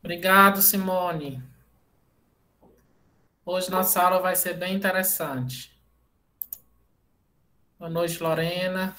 Obrigado, Simone. Hoje nossa aula vai ser bem interessante. Boa noite, Lorena.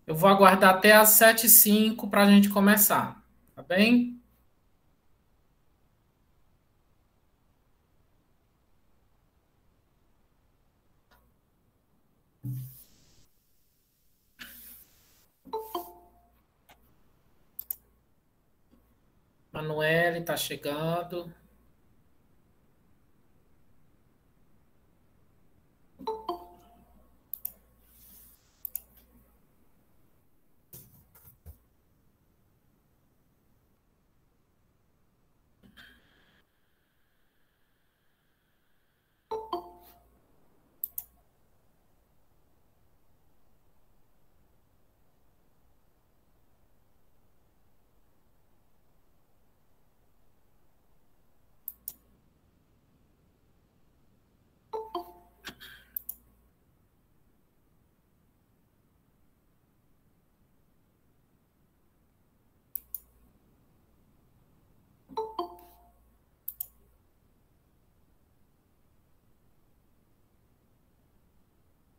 Eu vou aguardar até às 7h05 para a gente começar, tá bem? Manuele está chegando.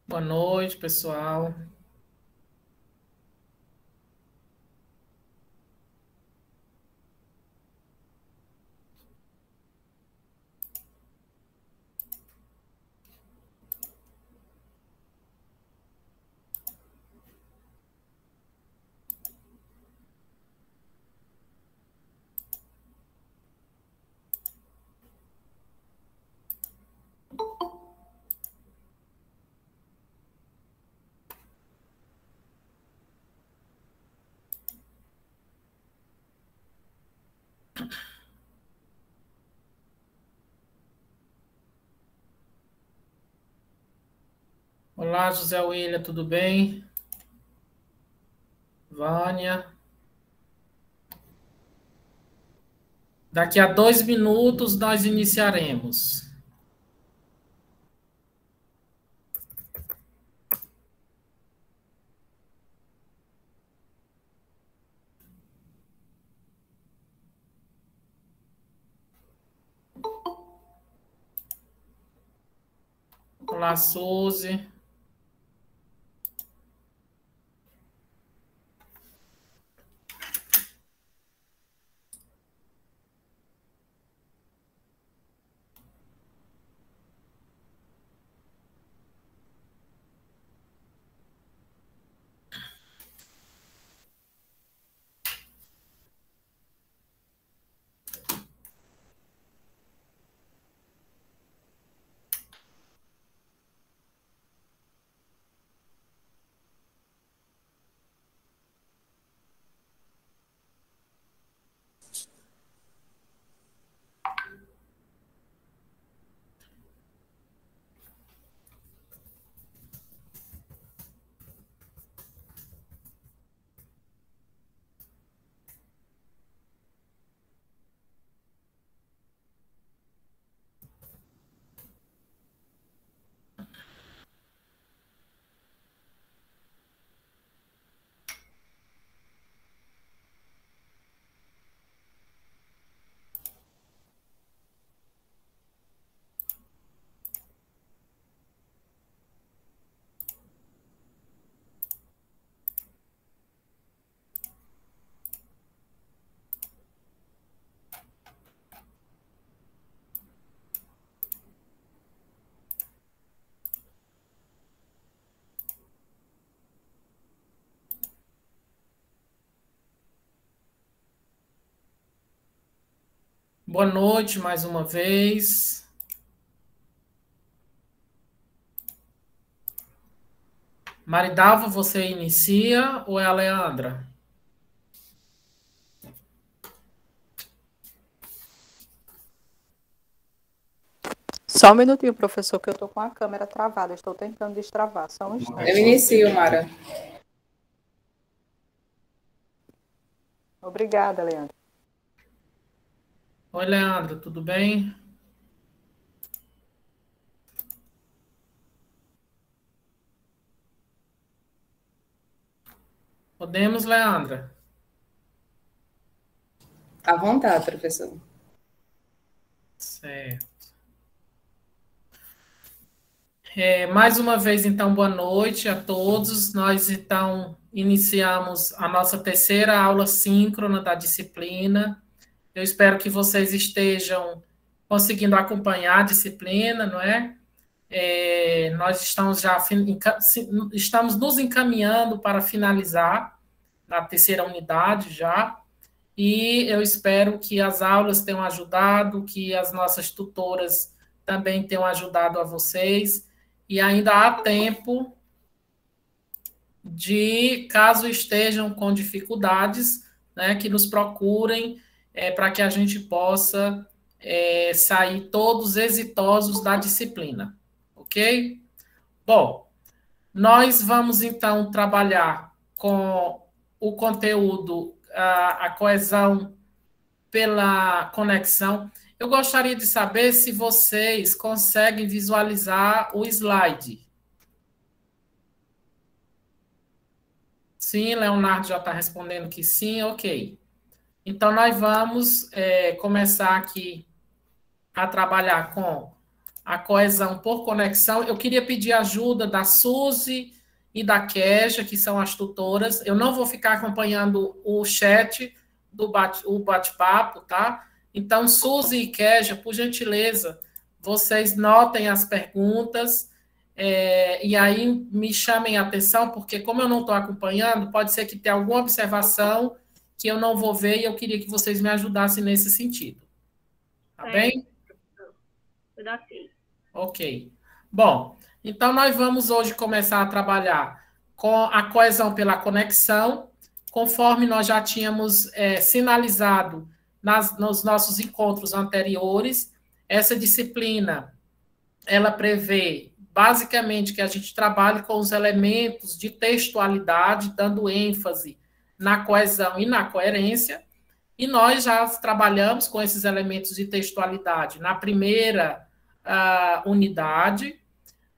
Boa noite, pessoal. Olá, José William, tudo bem? Vânia. Daqui a 2 minutos nós iniciaremos. Olá, Suzy. Boa noite mais uma vez. Maridalva, você inicia ou é a Leandra? Só um minutinho, professor, que eu estou com a câmera travada. Estou tentando destravar. Só um instante. Eu inicio, Mara. Obrigada, Leandro. Oi, Leandro, tudo bem? Podemos, Leandra? À vontade, professor. Certo. Mais uma vez, então, boa noite a todos. Nós, então, iniciamos a nossa terceira aula síncrona da disciplina. Eu espero que vocês estejam conseguindo acompanhar a disciplina, não é? Nós estamos estamos nos encaminhando para finalizar a terceira unidade já, e eu espero que as aulas tenham ajudado, que as nossas tutoras também tenham ajudado a vocês, e ainda há tempo de, caso estejam com dificuldades, né, que nos procurem para que a gente possa sair todos exitosos da disciplina, ok? Bom, nós vamos então trabalhar com o conteúdo, a coesão pela conexão. Eu gostaria de saber se vocês conseguem visualizar o slide. Sim, Leonardo já está respondendo que sim, ok. Então, nós vamos começar aqui a trabalhar com a coesão por conexão. Eu queria pedir ajuda da Suzy e da Kesha, que são as tutoras. Eu não vou ficar acompanhando o chat do bate-papo, tá? Então, Suzy e Kesha, por gentileza, vocês notem as perguntas e aí me chamem a atenção, porque como eu não estou acompanhando, pode ser que tenha alguma observação que eu não vou ver e eu queria que vocês me ajudassem nesse sentido. Tá bem? Ok. Bom, então nós vamos hoje começar a trabalhar com a coesão pela conexão, conforme nós já tínhamos sinalizado nos nossos encontros anteriores. Essa disciplina, ela prevê basicamente que a gente trabalhe com os elementos de textualidade, dando ênfase na coesão e na coerência, e nós já trabalhamos com esses elementos de textualidade na primeira unidade.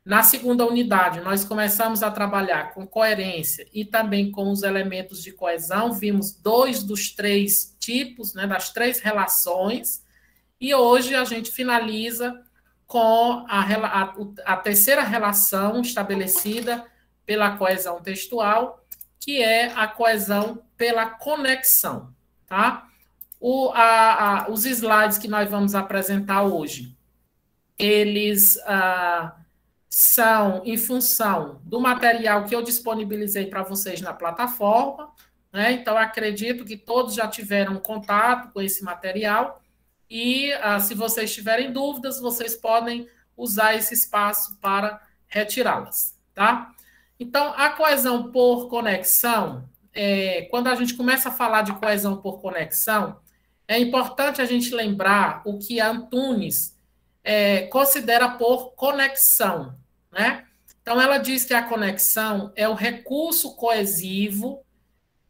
Na segunda unidade, nós começamos a trabalhar com coerência e também com os elementos de coesão, vimos 2 dos 3 tipos, né, das 3 relações, e hoje a gente finaliza com a terceira relação estabelecida pela coesão textual, que é a coesão pela conexão, tá? Os slides que nós vamos apresentar hoje, eles são em função do material que eu disponibilizei para vocês na plataforma, né? Então, acredito que todos já tiveram contato com esse material, e se vocês tiverem dúvidas, vocês podem usar esse espaço para retirá-las, tá? Então, a coesão por conexão, quando a gente começa a falar de coesão por conexão, é importante a gente lembrar o que a Antunes considera por conexão, né? Então, ela diz que a conexão é o recurso coesivo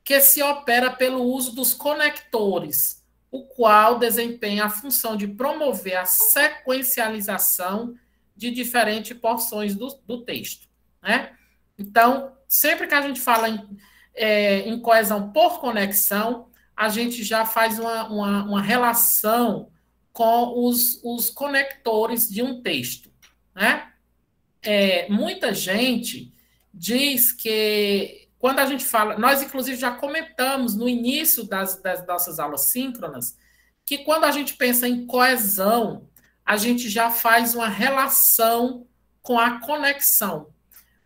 que se opera pelo uso dos conectores, o qual desempenha a função de promover a sequencialização de diferentes porções do texto, né? Então, sempre que a gente fala em coesão por conexão, a gente já faz uma relação com os conectores de um texto, né? Muita gente diz que, quando a gente fala, nós inclusive já comentamos no início das nossas aulas síncronas, que quando a gente pensa em coesão, a gente já faz uma relação com a conexão.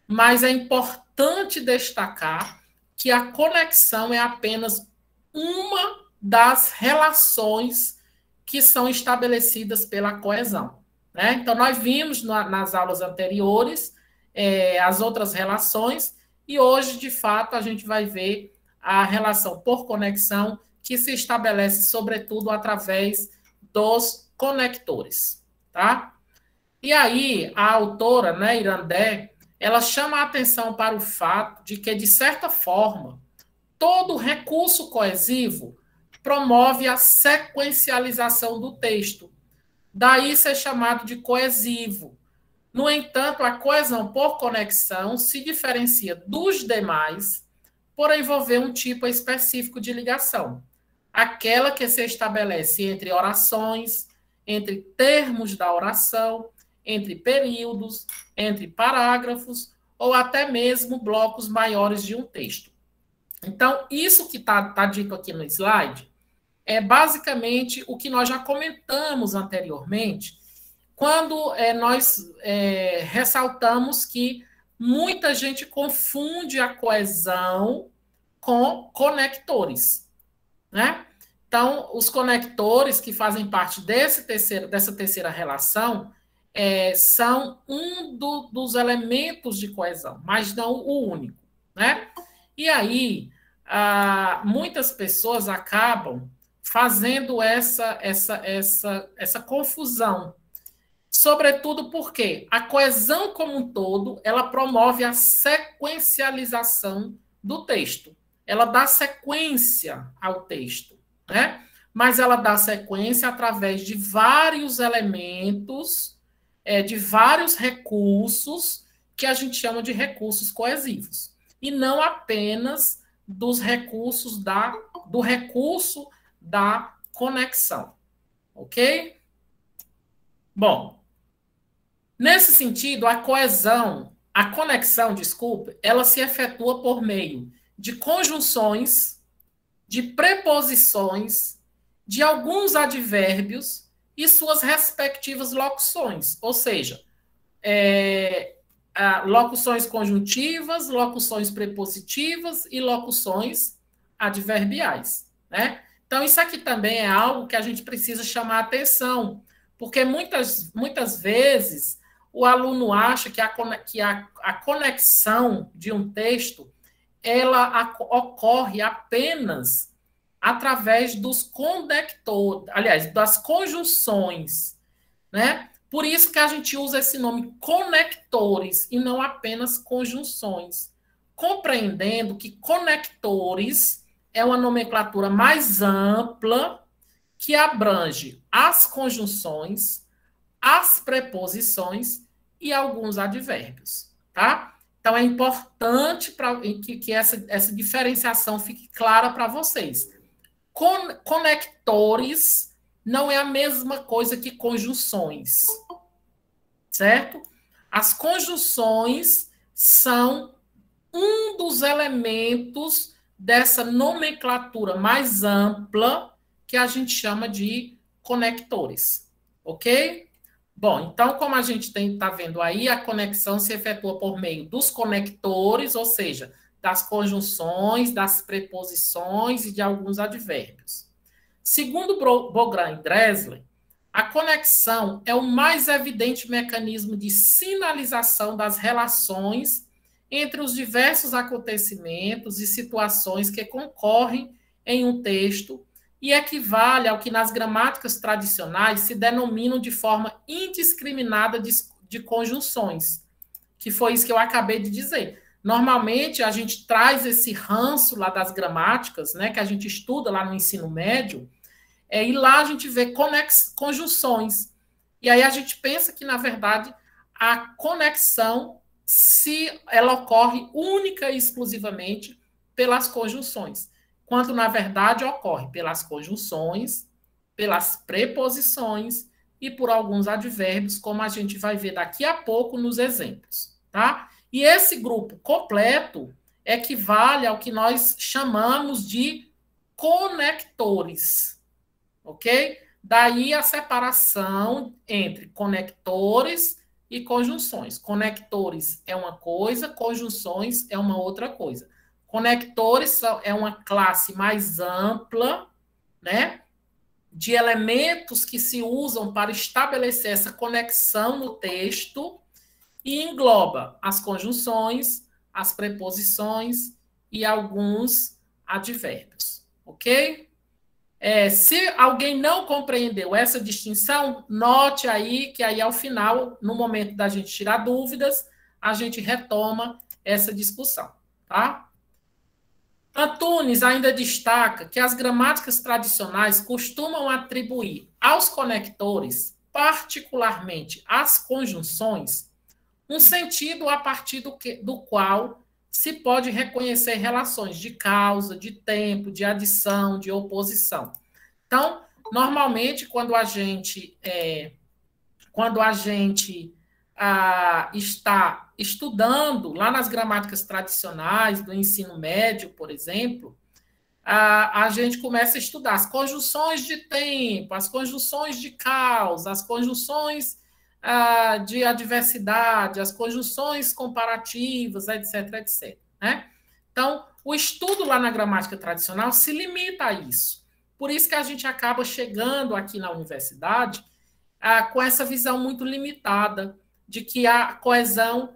Mas é importante destacar que a conexão é apenas uma das relações que são estabelecidas pela coesão, né? Então, nós vimos nas aulas anteriores as outras relações, e hoje, de fato, a gente vai ver a relação por conexão, que se estabelece, sobretudo, através dos conectores, tá? E aí, a autora, né, Irandé, ela chama a atenção para o fato de que, de certa forma, todo recurso coesivo promove a sequencialização do texto. Daí ser chamado de coesivo. No entanto, a coesão por conexão se diferencia dos demais por envolver um tipo específico de ligação, aquela que se estabelece entre orações, entre termos da oração, entre períodos, entre parágrafos ou até mesmo blocos maiores de um texto. Então, isso que está dito aqui no slide é basicamente o que nós já comentamos anteriormente, quando nós ressaltamos que muita gente confunde a coesão com conectores, né? Então, os conectores que fazem parte dessa terceira relação são dos elementos de coesão, mas não o único, né? E aí, muitas pessoas acabam fazendo essa confusão, sobretudo porque a coesão como um todo, ela promove a sequencialização do texto. Ela dá sequência ao texto, né? Mas ela dá sequência através de vários elementos, de vários recursos que a gente chama de recursos coesivos. E não apenas dos recursos do recurso da conexão. Ok? Bom, nesse sentido, a conexão, desculpe, ela se efetua por meio de conjunções, de preposições, de alguns advérbios e suas respectivas locuções, ou seja, locuções conjuntivas, locuções prepositivas e locuções adverbiais, né? Então, isso aqui também é algo que a gente precisa chamar a atenção, porque muitas vezes o aluno acha que a conexão de um texto ela ocorre apenas através dos conectores, aliás, das conjunções, né? Por isso que a gente usa esse nome conectores e não apenas conjunções, compreendendo que conectores é uma nomenclatura mais ampla que abrange as conjunções, as preposições e alguns advérbios, tá? Então, é importante que essa diferenciação fique clara para vocês. Conectores não é a mesma coisa que conjunções, certo? As conjunções são um dos elementos dessa nomenclatura mais ampla que a gente chama de conectores, ok? Bom, então, como a gente está vendo aí, a conexão se efetua por meio dos conectores, ou seja, das conjunções, das preposições e de alguns advérbios. Segundo Bogran e Dressler, a conexão é o mais evidente mecanismo de sinalização das relações entre os diversos acontecimentos e situações que concorrem em um texto e equivale ao que nas gramáticas tradicionais se denominam de forma indiscriminada de conjunções, que foi isso que eu acabei de dizer. Normalmente, a gente traz esse ranço lá das gramáticas, né, que a gente estuda lá no ensino médio, e lá a gente vê conjunções. E aí a gente pensa que, na verdade, a conexão, ela ocorre única e exclusivamente pelas conjunções, quando, na verdade, ocorre pelas conjunções, pelas preposições e por alguns advérbios, como a gente vai ver daqui a pouco nos exemplos, tá? E esse grupo completo equivale ao que nós chamamos de conectores, ok? Daí a separação entre conectores e conjunções. Conectores é uma coisa, conjunções é uma outra coisa. Conectores é uma classe mais ampla, né, de elementos que se usam para estabelecer essa conexão no texto e engloba as conjunções, as preposições e alguns advérbios, ok? Se alguém não compreendeu essa distinção, note aí que aí ao final, no momento da gente tirar dúvidas, a gente retoma essa discussão, tá? Antunes ainda destaca que as gramáticas tradicionais costumam atribuir aos conectores, particularmente às conjunções, um sentido a partir do qual se pode reconhecer relações de causa, de tempo, de adição, de oposição. Então, normalmente, quando a gente está estudando lá nas gramáticas tradicionais do ensino médio, por exemplo, a gente começa a estudar as conjunções de tempo, as conjunções de causa, as conjunções de adversidade, as conjunções comparativas, etc, etc. Né? Então, o estudo lá na gramática tradicional se limita a isso. Por isso que a gente acaba chegando aqui na universidade com essa visão muito limitada de que a coesão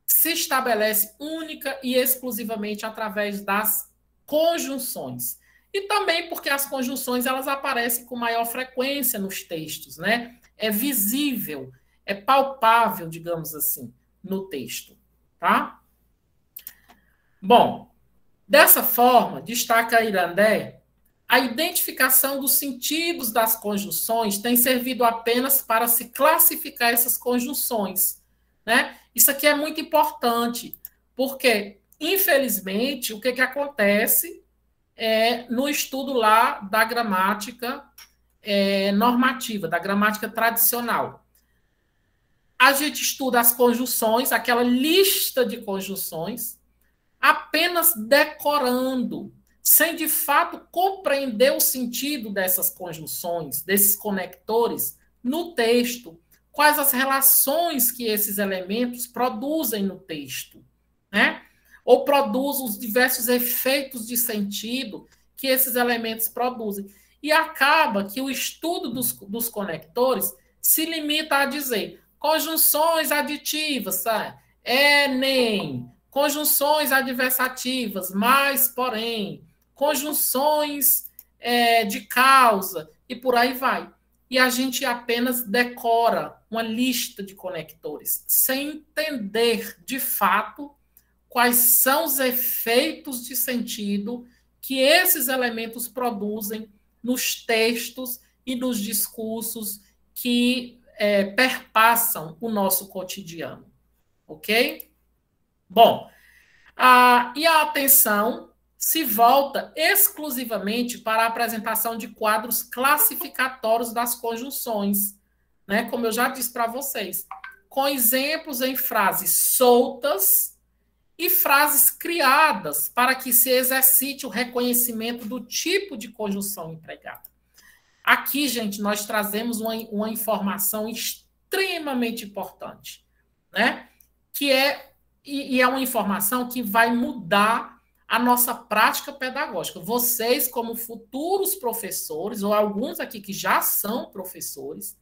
se estabelece única e exclusivamente através das conjunções. E também porque as conjunções elas aparecem com maior frequência nos textos, né? É visível, é palpável, digamos assim, no texto, tá? Bom, dessa forma, destaca Irandé, a identificação dos sentidos das conjunções tem servido apenas para se classificar essas conjunções, né? Isso aqui é muito importante, porque, infelizmente, o que acontece no estudo lá da gramática normativa, da gramática tradicional. A gente estuda as conjunções, aquela lista de conjunções, apenas decorando, sem de fato compreender o sentido dessas conjunções, desses conectores no texto, quais as relações que esses elementos produzem no texto, né? Ou produzem os diversos efeitos de sentido que esses elementos produzem. E acaba que o estudo dos conectores se limita a dizer conjunções aditivas, sabe? Nem, conjunções adversativas, mas, porém, conjunções de causa, e por aí vai. E a gente apenas decora uma lista de conectores, sem entender, de fato, quais são os efeitos de sentido que esses elementos produzem nos textos e nos discursos que perpassam o nosso cotidiano. Ok? Bom, e a atenção se volta exclusivamente para a apresentação de quadros classificatórios das conjunções, né? Como eu já disse para vocês, com exemplos em frases soltas e frases criadas para que se exercite o reconhecimento do tipo de conjunção empregada. Aqui, gente, nós trazemos uma informação extremamente importante, né? Que é uma informação que vai mudar a nossa prática pedagógica. Vocês, como futuros professores, ou alguns aqui que já são professores,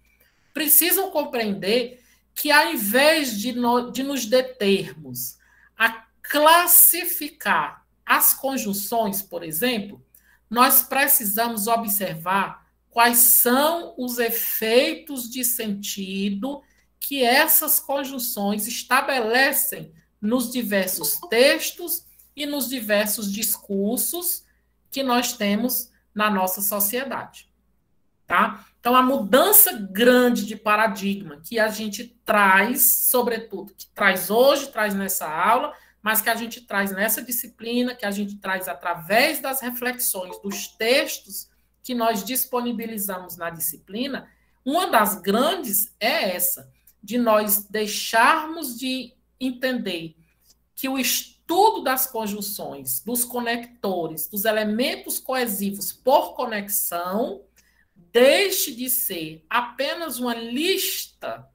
precisam compreender que, ao invés de nos determos a classificar as conjunções, por exemplo, nós precisamos observar quais são os efeitos de sentido que essas conjunções estabelecem nos diversos textos e nos diversos discursos que nós temos na nossa sociedade. Tá? Então, a mudança grande de paradigma que a gente traz, sobretudo, que traz hoje, traz nessa aula, mas que a gente traz nessa disciplina, que a gente traz através das reflexões dos textos que nós disponibilizamos na disciplina, uma das grandes é essa, de nós deixarmos de entender que o estudo das conjunções, dos conectores, dos elementos coesivos por conexão, deixe de ser apenas uma lista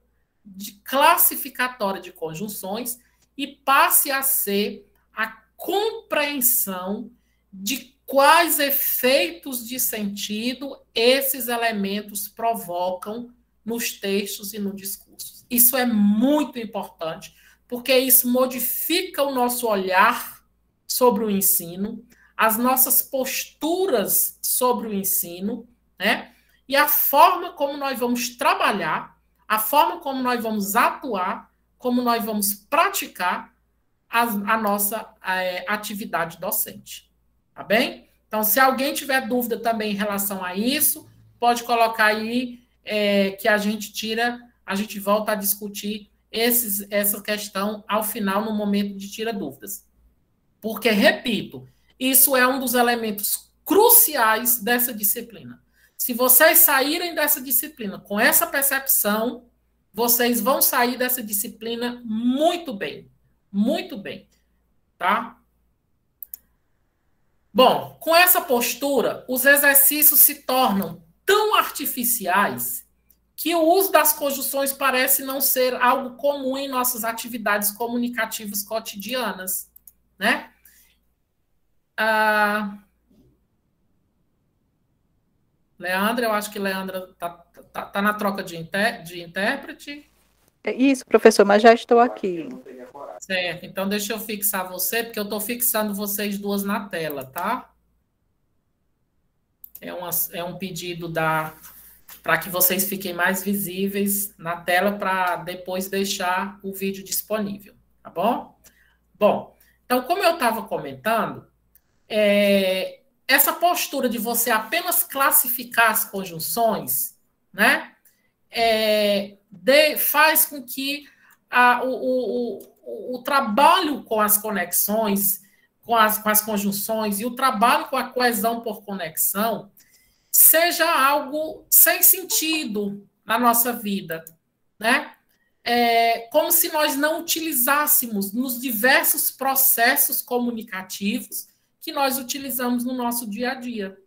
classificatória de conjunções e passe a ser a compreensão de quais efeitos de sentido esses elementos provocam nos textos e no discurso. Isso é muito importante, porque isso modifica o nosso olhar sobre o ensino, as nossas posturas sobre o ensino, né? E a forma como nós vamos trabalhar, a forma como nós vamos atuar, como nós vamos praticar a nossa atividade docente. Tá bem? Então, se alguém tiver dúvida também em relação a isso, pode colocar aí que a gente volta a discutir essa questão ao final, no momento de tira dúvidas. Porque, repito, isso é um dos elementos cruciais dessa disciplina. Se vocês saírem dessa disciplina com essa percepção, vocês vão sair dessa disciplina muito bem. Muito bem. Tá? Bom, com essa postura, os exercícios se tornam tão artificiais que o uso das conjunções parece não ser algo comum em nossas atividades comunicativas cotidianas, né? Leandra, eu acho que Leandra tá na troca de intérprete. Isso, professor, mas já estou aqui. Certo, então deixa eu fixar você, porque eu estou fixando vocês duas na tela, tá? É um pedido para que vocês fiquem mais visíveis na tela, para depois deixar o vídeo disponível, tá bom? Bom, então, como eu estava comentando, essa postura de você apenas classificar as conjunções, né, faz com que o trabalho com as conexões, com as conjunções e o trabalho com a coesão por conexão seja algo sem sentido na nossa vida, né? Como se nós não utilizássemos nos diversos processos comunicativos que nós utilizamos no nosso dia a dia.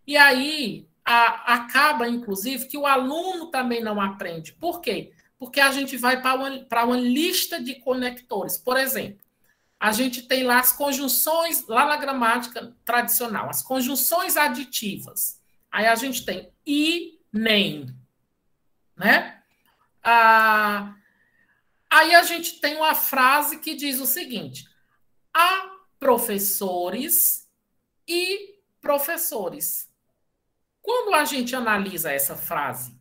E aí acaba, inclusive, que o aluno também não aprende. Por quê? Porque a gente vai para uma lista de conectores. Por exemplo, a gente tem lá as conjunções, lá na gramática tradicional, as conjunções aditivas. Aí a gente tem e, nem, né? Aí a gente tem uma frase que diz o seguinte: há professores e professores. Quando a gente analisa essa frase,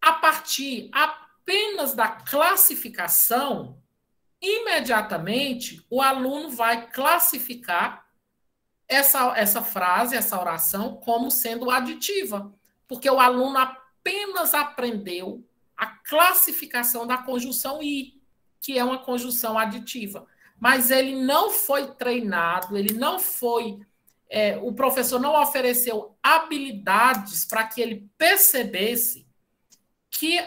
a partir apenas da classificação, imediatamente o aluno vai classificar essa frase, essa oração, como sendo aditiva, porque o aluno apenas aprendeu a classificação da conjunção e, que é uma conjunção aditiva. Mas ele não foi treinado, ele não foi... o professor não ofereceu habilidades para que ele percebesse que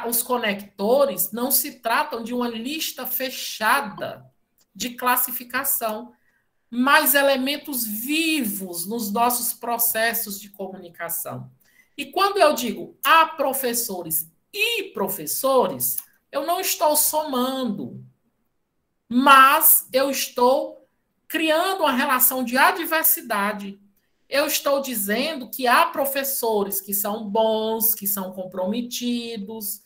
os conectores não se tratam de uma lista fechada de classificação, mas elementos vivos nos nossos processos de comunicação. E quando eu digo há professores e professores, eu não estou somando, mas eu estou criando uma relação de adversidade. Eu estou dizendo que há professores que são bons, que são comprometidos,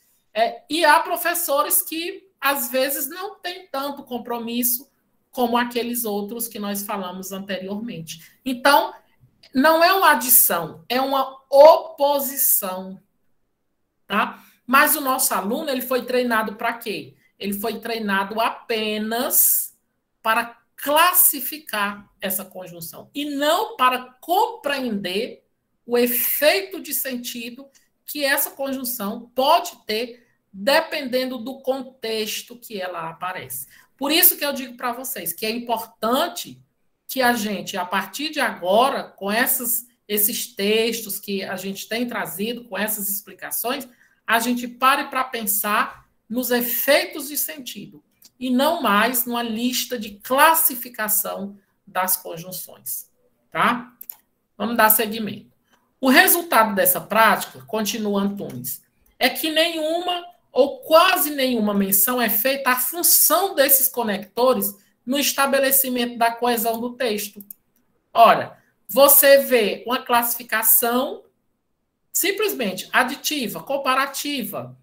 e há professores que, às vezes, não têm tanto compromisso como aqueles outros que nós falamos anteriormente. Então, não é uma adição, é uma oposição. Tá? Mas o nosso aluno, ele foi treinado para quê? Ele foi treinado apenas para classificar essa conjunção e não para compreender o efeito de sentido que essa conjunção pode ter dependendo do contexto que ela aparece. Por isso que eu digo para vocês que é importante que a gente, a partir de agora, com esses textos que a gente tem trazido, com essas explicações, a gente pare para pensar nos efeitos de sentido e não mais numa lista de classificação das conjunções. Tá? Vamos dar seguimento. O resultado dessa prática, continua Antunes, é que nenhuma ou quase nenhuma menção é feita à função desses conectores no estabelecimento da coesão do texto. Ora, você vê uma classificação simplesmente aditiva, comparativa,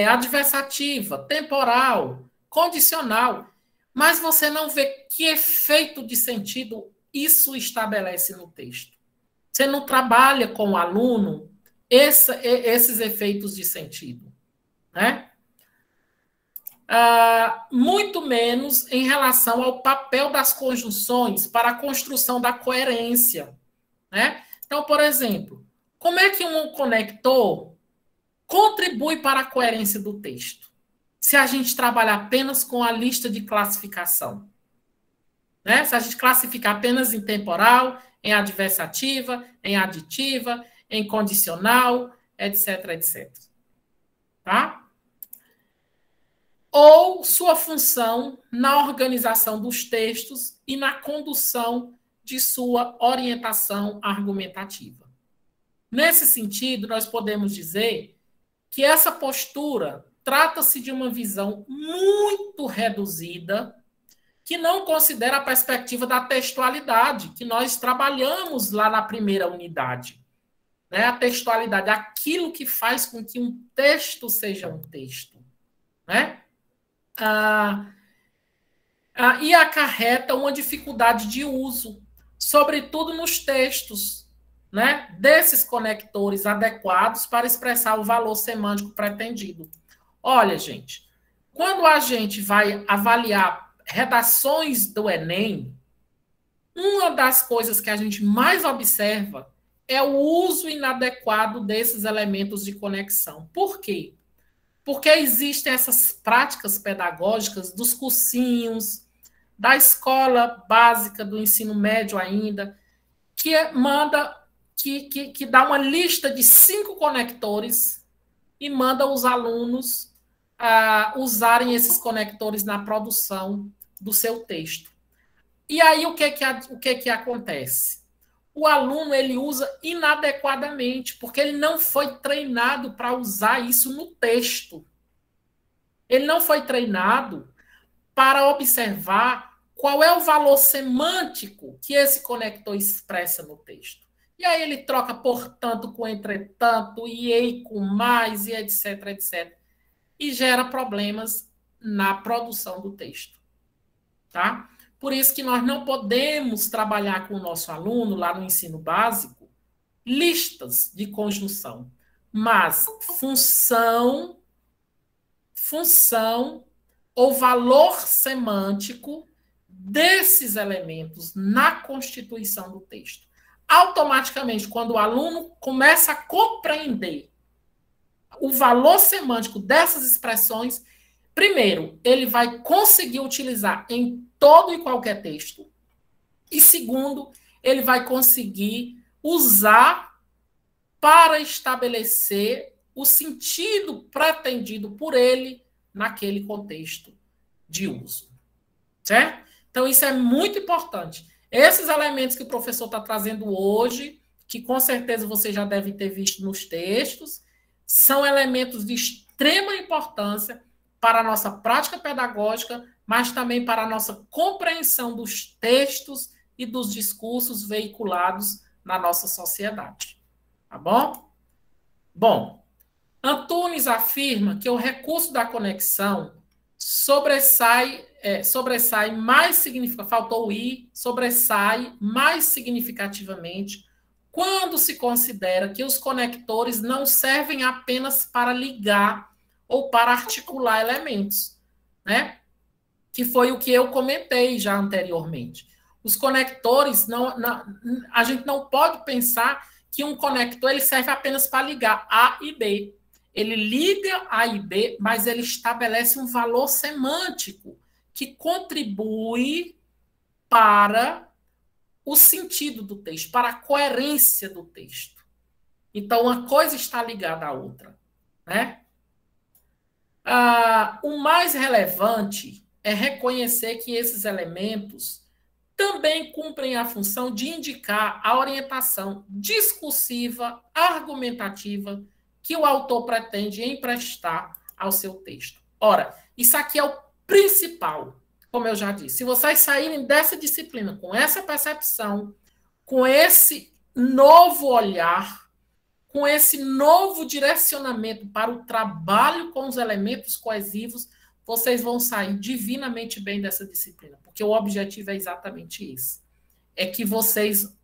adversativa, temporal, condicional, mas você não vê que efeito de sentido isso estabelece no texto. Você não trabalha com o aluno esses efeitos de sentido, né? Muito menos em relação ao papel das conjunções para a construção da coerência, né? Então, por exemplo, como é que um conector contribui para a coerência do texto? Se a gente trabalha apenas com a lista de classificação, né? Se a gente classificar apenas em temporal, em adversativa, em aditiva, em condicional, etc, etc. Tá? Ou sua função na organização dos textos e na condução de sua orientação argumentativa. Nesse sentido, nós podemos dizer que essa postura trata-se de uma visão muito reduzida que não considera a perspectiva da textualidade, que nós trabalhamos lá na primeira unidade. Né? A textualidade, aquilo que faz com que um texto seja um texto. Né? E acarreta uma dificuldade de uso, sobretudo nos textos, né, desses conectores adequados para expressar o valor semântico pretendido. Olha, gente, quando a gente vai avaliar redações do Enem, uma das coisas que a gente mais observa é o uso inadequado desses elementos de conexão. Por quê? Porque existem essas práticas pedagógicas dos cursinhos, da escola básica, do ensino médio ainda, que dá uma lista de 5 conectores e manda os alunos usarem esses conectores na produção do seu texto. E aí o que acontece? O aluno ele usa inadequadamente, porque ele não foi treinado para usar isso no texto. Ele não foi treinado para observar qual é o valor semântico que esse conector expressa no texto. E aí ele troca portanto com entretanto, e com mais, e etc, etc. E gera problemas na produção do texto. Tá? Por isso que nós não podemos trabalhar com o nosso aluno, lá no ensino básico, listas de conjunção, mas função ou valor semântico desses elementos na constituição do texto. Automaticamente, quando o aluno começa a compreender o valor semântico dessas expressões, primeiro, ele vai conseguir utilizar em todo e qualquer texto. E segundo, ele vai conseguir usar para estabelecer o sentido pretendido por ele naquele contexto de uso. Certo? Então, isso é muito importante. Esses elementos que o professor está trazendo hoje, que com certeza você já deve ter visto nos textos, são elementos de extrema importância para a nossa prática pedagógica, mas também para a nossa compreensão dos textos e dos discursos veiculados na nossa sociedade. Tá bom? Bom, Antunes afirma que o recurso da conexão sobressai mais significativamente, faltou o i, sobressai mais significativamente quando se considera que os conectores não servem apenas para ligar ou para articular elementos, né? Que foi o que eu comentei já anteriormente. Os conectores, a gente não pode pensar que um conector ele serve apenas para ligar A e B. Ele liga A e B, mas ele estabelece um valor semântico que contribui para o sentido do texto, para a coerência do texto. Então, uma coisa está ligada à outra, né? O mais relevante é reconhecer que esses elementos também cumprem a função de indicar a orientação discursiva, argumentativa, que o autor pretende emprestar ao seu texto. Ora, isso aqui é o principal, como eu já disse. Se vocês saírem dessa disciplina com essa percepção, com esse novo olhar, com esse novo direcionamento para o trabalho com os elementos coesivos, vocês vão sair divinamente bem dessa disciplina, porque o objetivo é exatamente isso. É que vocês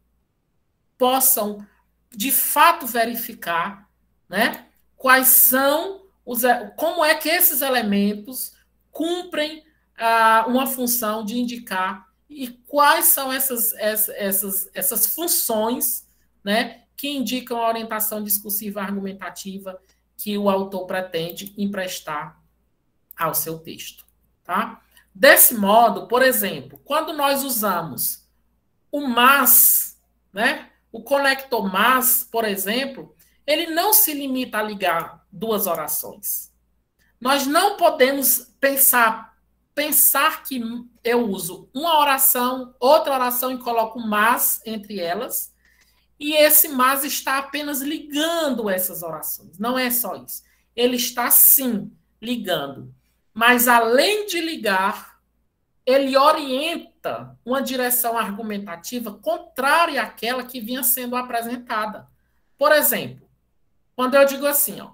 possam, de fato, verificar, né, quais são como é que esses elementos cumprem uma função de indicar e quais são essas funções, né, que indicam a orientação discursiva argumentativa que o autor pretende emprestar ao seu texto. Tá? Desse modo, por exemplo, quando nós usamos o mas, né, o conector mas, por exemplo, ele não se limita a ligar duas orações. Nós não podemos pensar que eu uso uma oração, outra oração e coloco mas entre elas, e esse mas está apenas ligando essas orações. Não é só isso. Ele está, sim, ligando. Mas, além de ligar, ele orienta uma direção argumentativa contrária àquela que vinha sendo apresentada. Por exemplo, quando eu digo assim, ó,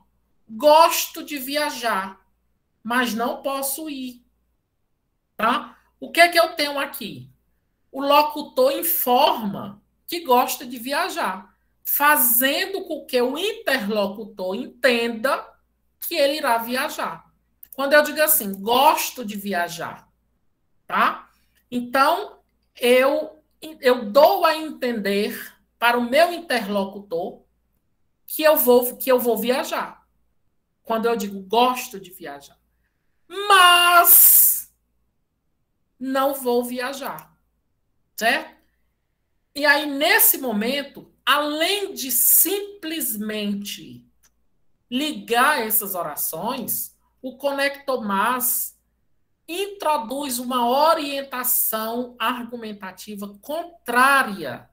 gosto de viajar, mas não posso ir. Tá? O que é que eu tenho aqui? O locutor informa que gosta de viajar, fazendo com que o interlocutor entenda que ele irá viajar. Quando eu digo assim, gosto de viajar, tá? Então, eu dou a entender para o meu interlocutor que eu vou viajar. Quando eu digo gosto de viajar. Mas não vou viajar. Certo? E aí, nesse momento, além de simplesmente ligar essas orações, o conector mas introduz uma orientação argumentativa contrária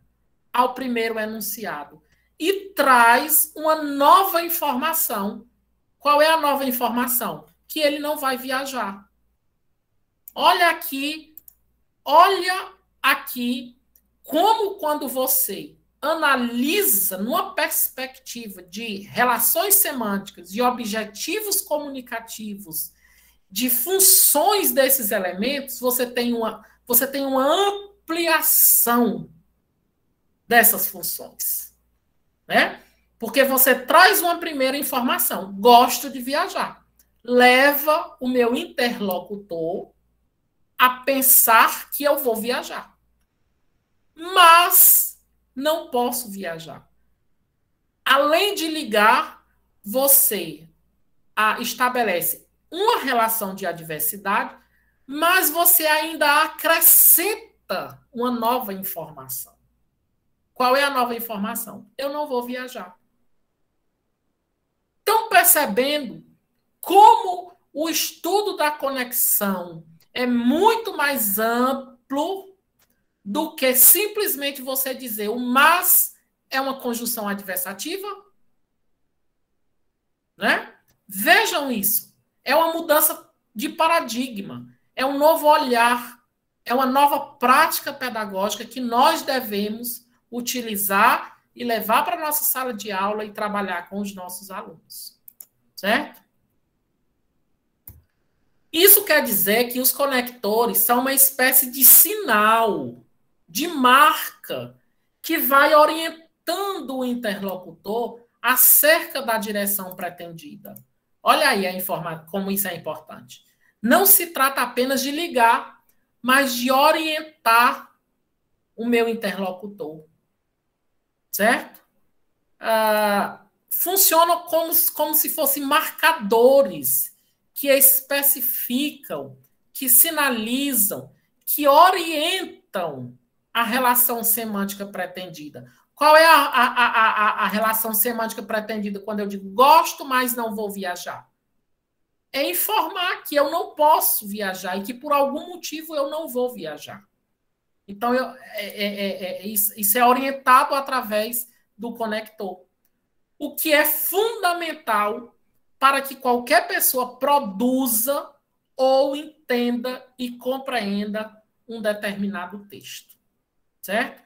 ao primeiro enunciado e traz uma nova informação. Qual é a nova informação? Que ele não vai viajar. Olha aqui como quando você analisa numa perspectiva de relações semânticas, de objetivos comunicativos, de funções desses elementos, você tem uma ampliação dessas funções, né? Porque você traz uma primeira informação, gosto de viajar, leva o meu interlocutor a pensar que eu vou viajar. Mas não posso viajar. Além de ligar, você estabelece uma relação de adversidade, mas você ainda acrescenta uma nova informação. Qual é a nova informação? Eu não vou viajar. Estão percebendo como o estudo da conexão é muito mais amplo do que simplesmente você dizer o mas é uma conjunção adversativa? Né? Vejam isso. É uma mudança de paradigma. É um novo olhar. É uma nova prática pedagógica que nós devemos utilizar e levar para a nossa sala de aula e trabalhar com os nossos alunos. Certo? Isso quer dizer que os conectores são uma espécie de sinal, de marca, que vai orientando o interlocutor acerca da direção pretendida. Olha aí como isso é importante. Não se trata apenas de ligar, mas de orientar o meu interlocutor. Certo? Funcionam como se fossem marcadores que especificam, que sinalizam, que orientam a relação semântica pretendida. Qual é a relação semântica pretendida quando eu digo gosto, mas não vou viajar? É informar que eu não posso viajar e que por algum motivo eu não vou viajar. Então, isso é orientado através do conector. O que é fundamental para que qualquer pessoa produza ou entenda e compreenda um determinado texto. Certo?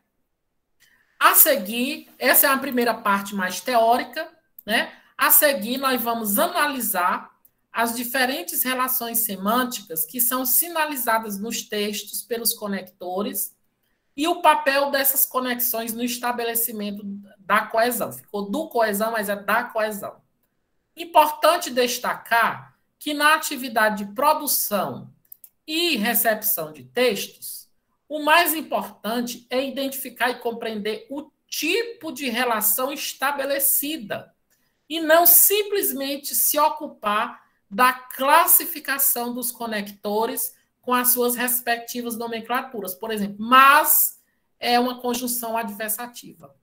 A seguir, essa é a primeira parte mais teórica, né? A seguir, nós vamos analisar as diferentes relações semânticas que são sinalizadas nos textos pelos conectores e o papel dessas conexões no estabelecimento da coesão. Ficou do coesão, mas é da coesão. Importante destacar que na atividade de produção e recepção de textos, o mais importante é identificar e compreender o tipo de relação estabelecida e não simplesmente se ocupar da classificação dos conectores com as suas respectivas nomenclaturas. Por exemplo, mas é uma conjunção adversativa.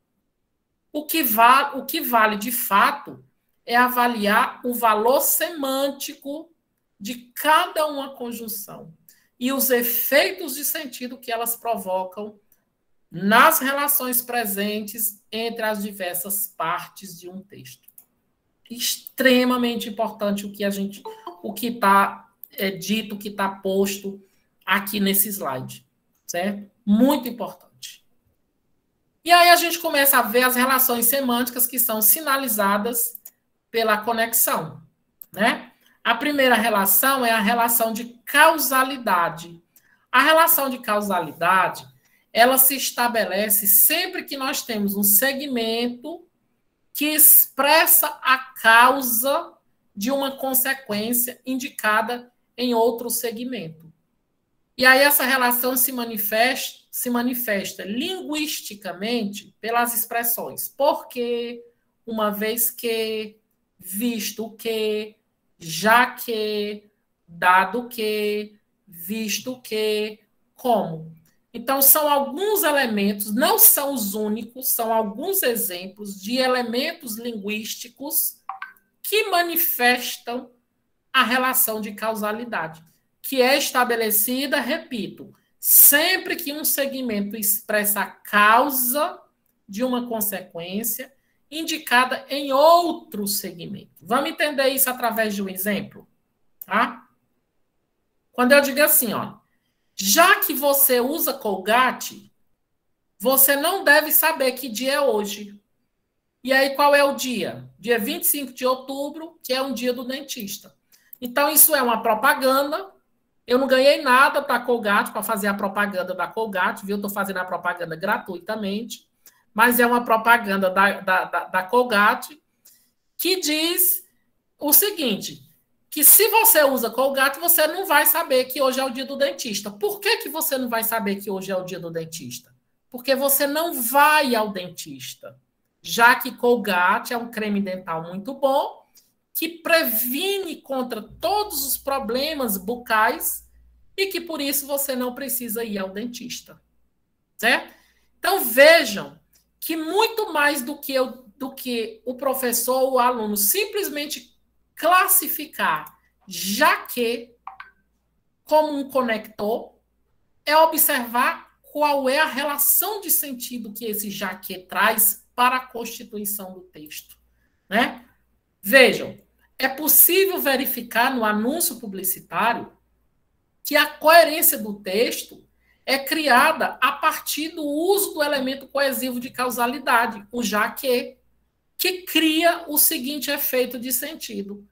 O que vale de fato é avaliar o valor semântico de cada uma conjunção e os efeitos de sentido que elas provocam nas relações presentes entre as diversas partes de um texto. Extremamente importante o que está dito, o que está posto aqui nesse slide, certo? Muito importante. E aí a gente começa a ver as relações semânticas que são sinalizadas pela conexão, né? A primeira relação é a relação de causalidade. A relação de causalidade, ela se estabelece sempre que nós temos um segmento que expressa a causa de uma consequência indicada em outro segmento. E aí essa relação se manifesta linguisticamente pelas expressões porque, uma vez que, visto que, já que, dado que, visto que, como. Então, são alguns elementos, não são os únicos, são alguns exemplos de elementos linguísticos que manifestam a relação de causalidade, que é estabelecida, repito, sempre que um segmento expressa a causa de uma consequência indicada em outro segmento. Vamos entender isso através de um exemplo? Tá? Quando eu digo assim, ó, já que você usa Colgate, você não deve saber que dia é hoje. E aí, qual é o dia? Dia 25 de outubro, que é um dia do dentista. Então, isso é uma propaganda. Eu não ganhei nada para a Colgate, para fazer a propaganda da Colgate, viu? Estou fazendo a propaganda gratuitamente. Mas é uma propaganda da Colgate que diz o seguinte, que se você usa Colgate, você não vai saber que hoje é o dia do dentista. Por que você não vai saber que hoje é o dia do dentista? Porque você não vai ao dentista, já que Colgate é um creme dental muito bom, que previne contra todos os problemas bucais e que, por isso, você não precisa ir ao dentista. Certo? Então, vejam que muito mais do que o professor ou o aluno simplesmente classificar já que como um conector é observar qual é a relação de sentido que esse já que traz para a constituição do texto, né? Vejam, é possível verificar no anúncio publicitário que a coerência do texto é criada a partir do uso do elemento coesivo de causalidade, o já que cria o seguinte efeito de sentido.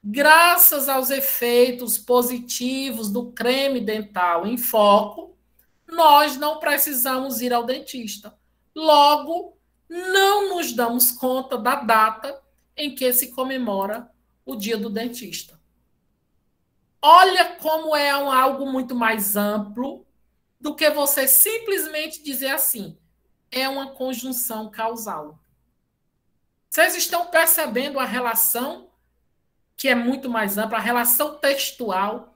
Graças aos efeitos positivos do creme dental em foco, nós não precisamos ir ao dentista. Logo, não nos damos conta da data em que se comemora o dia do dentista. Olha como é algo muito mais amplo do que você simplesmente dizer assim, é uma conjunção causal. Vocês estão percebendo a relação que é muito mais ampla, a relação textual,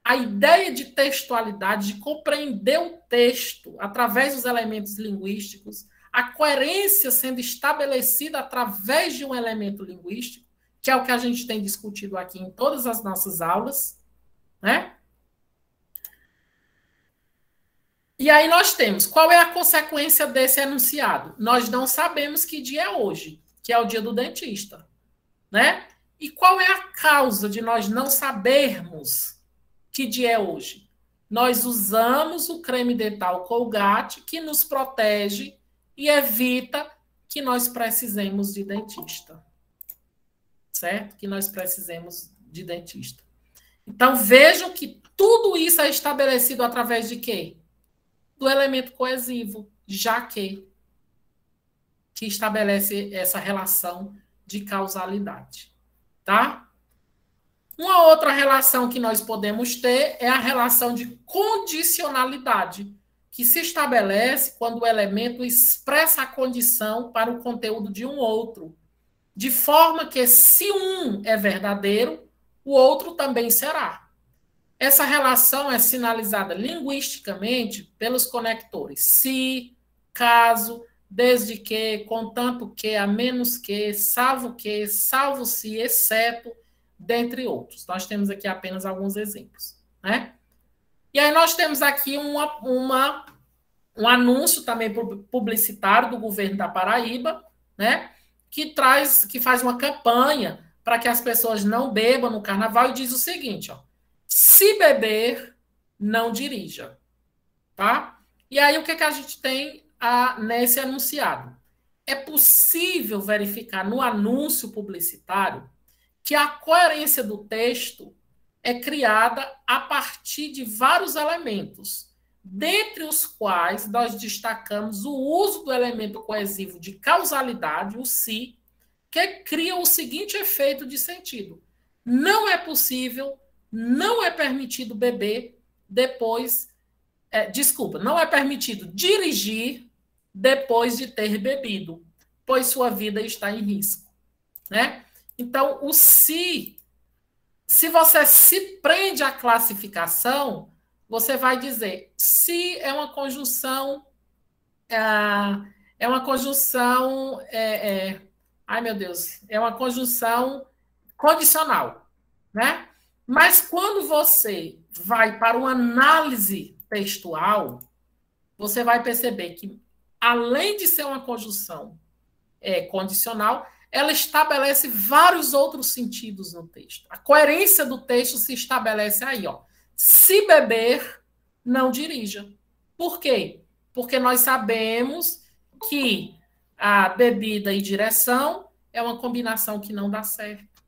a ideia de textualidade, de compreender o texto através dos elementos linguísticos, a coerência sendo estabelecida através de um elemento linguístico, que é o que a gente tem discutido aqui em todas as nossas aulas, né? E aí nós temos, qual é a consequência desse enunciado? Nós não sabemos que dia é hoje, que é o dia do dentista, né? E qual é a causa de nós não sabermos que dia é hoje? Nós usamos o creme dental Colgate, que nos protege e evita que nós precisemos de dentista. Certo? Que nós precisemos de dentista. Então, vejam que tudo isso é estabelecido através de quê? Do elemento coesivo, já que estabelece essa relação de causalidade. Tá? Uma outra relação que nós podemos ter é a relação de condicionalidade, que se estabelece quando o elemento expressa a condição para o conteúdo de um outro, de forma que, se um é verdadeiro, o outro também será. Essa relação é sinalizada linguisticamente pelos conectores se, caso, desde que, contanto que, a menos que, salvo se, exceto, dentre outros. Nós temos aqui apenas alguns exemplos, né? E aí nós temos aqui um anúncio também publicitário do governo da Paraíba, né? Que faz uma campanha para que as pessoas não bebam no carnaval e diz o seguinte, ó: se beber, não dirija, tá? E aí o que a gente tem nesse anunciado? É possível verificar no anúncio publicitário que a coerência do texto é criada a partir de vários elementos, dentre os quais nós destacamos o uso do elemento coesivo de causalidade, o se, que cria o seguinte efeito de sentido: não é possível, não é permitido beber depois, não é permitido dirigir depois de ter bebido, pois sua vida está em risco, né? Então, o se você se prende à classificação, você vai dizer se é uma conjunção, ai meu Deus, é uma conjunção condicional, né? Mas quando você vai para uma análise textual, você vai perceber que, além de ser uma conjunção condicional, ela estabelece vários outros sentidos no texto. A coerência do texto se estabelece aí, ó. Se beber, não dirija. Por quê? Porque nós sabemos que a bebida e direção é uma combinação que não dá certo.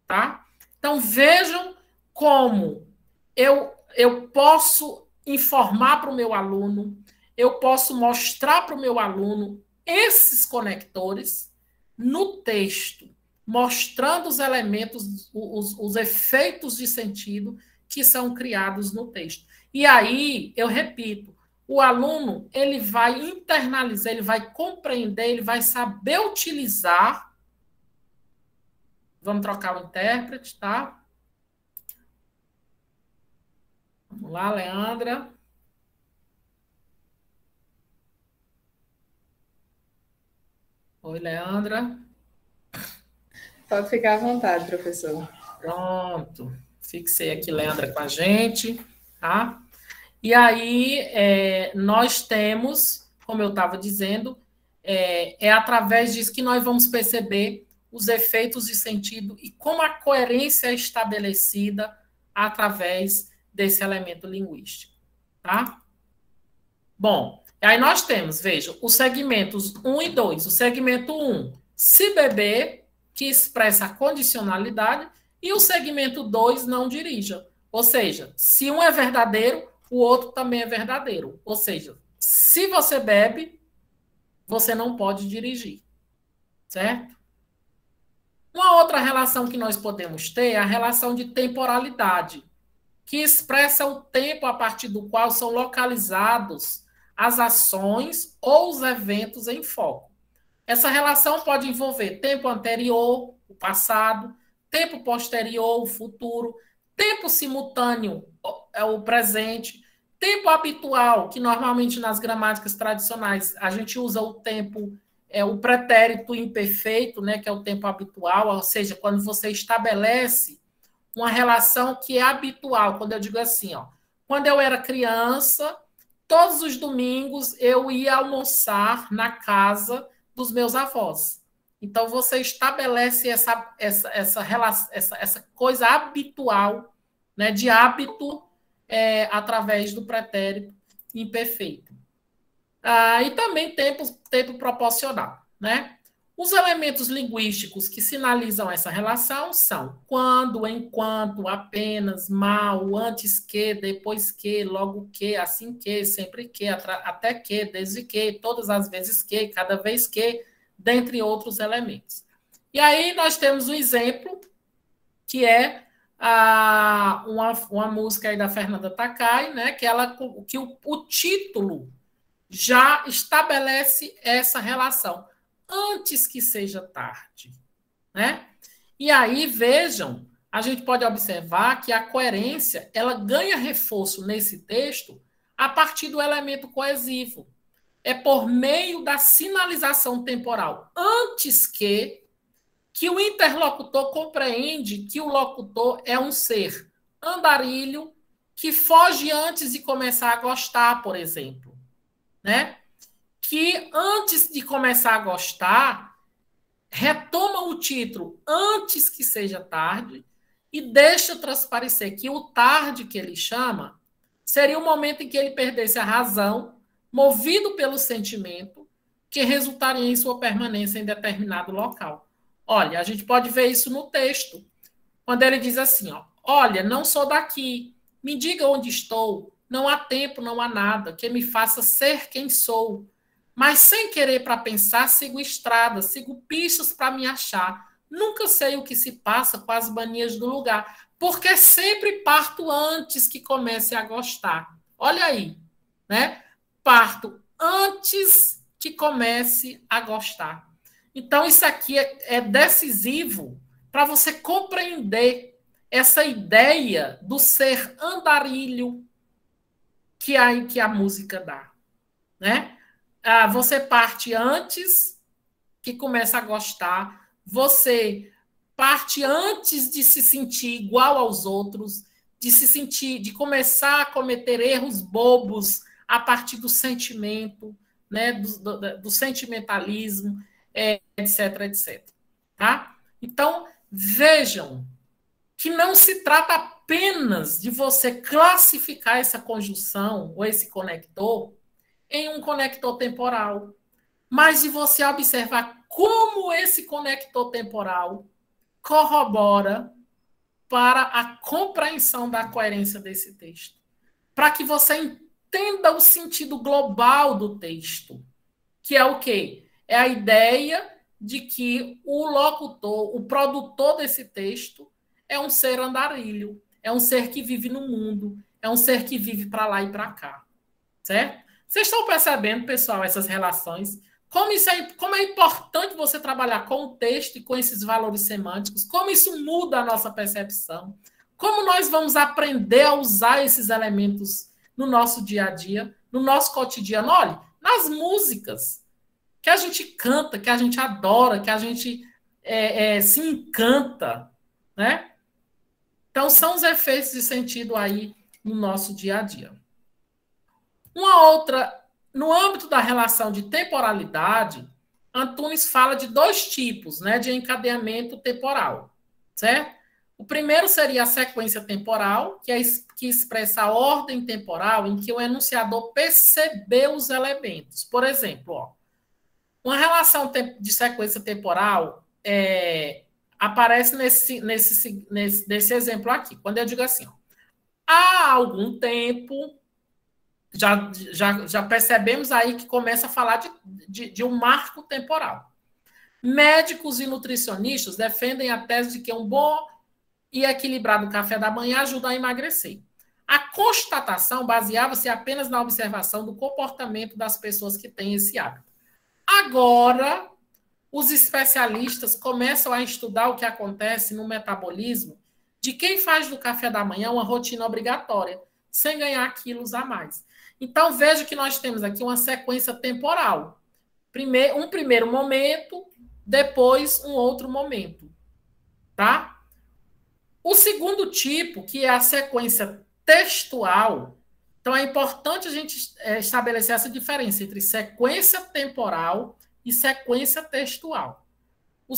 Tá? Então, vejam como eu posso informar para o meu aluno, eu posso mostrar para o meu aluno esses conectores no texto, mostrando os elementos, os efeitos de sentido que são criados no texto. E aí, eu repito, o aluno ele vai internalizar, ele vai compreender, ele vai saber utilizar. Vamos trocar o intérprete, tá? Vamos lá, Leandra. Oi, Leandra. Pode ficar à vontade, professor. Pronto. Fixei aqui Leandra com a gente, tá? E aí, nós temos, como eu estava dizendo, através disso que nós vamos perceber os efeitos de sentido e como a coerência é estabelecida através desse elemento linguístico, tá? Bom, aí nós temos, veja, os segmentos 1 e 2. O segmento 1, se beber, que expressa a condicionalidade, e o segmento 2, não dirija. Ou seja, se um é verdadeiro, o outro também é verdadeiro. Ou seja, se você bebe, você não pode dirigir, certo? Uma outra relação que nós podemos ter é a relação de temporalidade, que expressa o tempo a partir do qual são localizados as ações ou os eventos em foco. Essa relação pode envolver tempo anterior, o passado, tempo posterior, o futuro, tempo simultâneo, o presente, tempo habitual, que normalmente nas gramáticas tradicionais a gente usa o tempo, o pretérito imperfeito, né, que é o tempo habitual, ou seja, quando você estabelece uma relação que é habitual, quando eu digo assim, ó, quando eu era criança, todos os domingos eu ia almoçar na casa dos meus avós. Então, você estabelece essa coisa habitual, né, de hábito, através do pretérito imperfeito. E também tempo proporcional, né? Os elementos linguísticos que sinalizam essa relação são quando, enquanto, apenas, mal, antes que, depois que, logo que, assim que, sempre que, até que, desde que, todas as vezes que, cada vez que, dentre outros elementos. E aí nós temos um exemplo, que é uma música aí da Fernanda Takai, né, que o título já estabelece essa relação. Antes que seja tarde, né? E aí, vejam, a gente pode observar que a coerência, ela ganha reforço nesse texto a partir do elemento coesivo. É por meio da sinalização temporal, antes que o interlocutor compreende que o locutor é um ser andarilho que foge antes de começar a gostar, por exemplo, né? Que antes de começar a gostar, retoma o título antes que seja tarde e deixa transparecer que o tarde que ele chama seria o momento em que ele perdesse a razão, movido pelo sentimento, que resultaria em sua permanência em determinado local. Olha, a gente pode ver isso no texto, quando ele diz assim, ó, olha, não sou daqui, me diga onde estou, não há tempo, não há nada que me faça ser quem sou. Mas sem querer para pensar, sigo estradas, sigo pistas para me achar. Nunca sei o que se passa com as manias do lugar, porque sempre parto antes que comece a gostar. Olha aí, né? Parto antes que comece a gostar. Então, isso aqui é decisivo para você compreender essa ideia do ser andarilho que a música dá, né? Você parte antes que começa a gostar, você parte antes de se sentir igual aos outros, de começar a cometer erros bobos a partir do sentimento, né, do sentimentalismo, etc, etc. Tá? Então, vejam que não se trata apenas de você classificar essa conjunção ou esse conector em um conector temporal, mas de você observar como esse conector temporal corrobora para a compreensão da coerência desse texto, para que você entenda o sentido global do texto, que é o quê? É a ideia de que o locutor, o produtor desse texto, é um ser andarilho, é um ser que vive no mundo, é um ser que vive para lá e para cá, certo? Vocês estão percebendo, pessoal, essas relações? Como é importante você trabalhar com o texto e com esses valores semânticos, como isso muda a nossa percepção, como nós vamos aprender a usar esses elementos no nosso dia a dia, no nosso cotidiano. Olha, nas músicas que a gente canta, que a gente adora, que a gente se encanta, né? Então, são os efeitos de sentido aí no nosso dia a dia. Uma outra, no âmbito da relação de temporalidade, Antunes fala de dois tipos, né, de encadeamento temporal, certo? O primeiro seria a sequência temporal, que expressa a ordem temporal em que o enunciador percebeu os elementos. Por exemplo, ó, uma relação de sequência temporal aparece nesse exemplo aqui, quando eu digo assim, ó, há algum tempo... Já percebemos aí que começa a falar de um marco temporal. Médicos e nutricionistas defendem a tese de que um bom e equilibrado café da manhã ajuda a emagrecer. A constatação baseava-se apenas na observação do comportamento das pessoas que têm esse hábito. Agora, os especialistas começam a estudar o que acontece no metabolismo de quem faz do café da manhã uma rotina obrigatória, sem ganhar quilos a mais. Então, veja que nós temos aqui uma sequência temporal. Um primeiro momento, depois um outro momento. Tá? O segundo tipo, que é a sequência textual, então é importante a gente estabelecer essa diferença entre sequência temporal e sequência textual.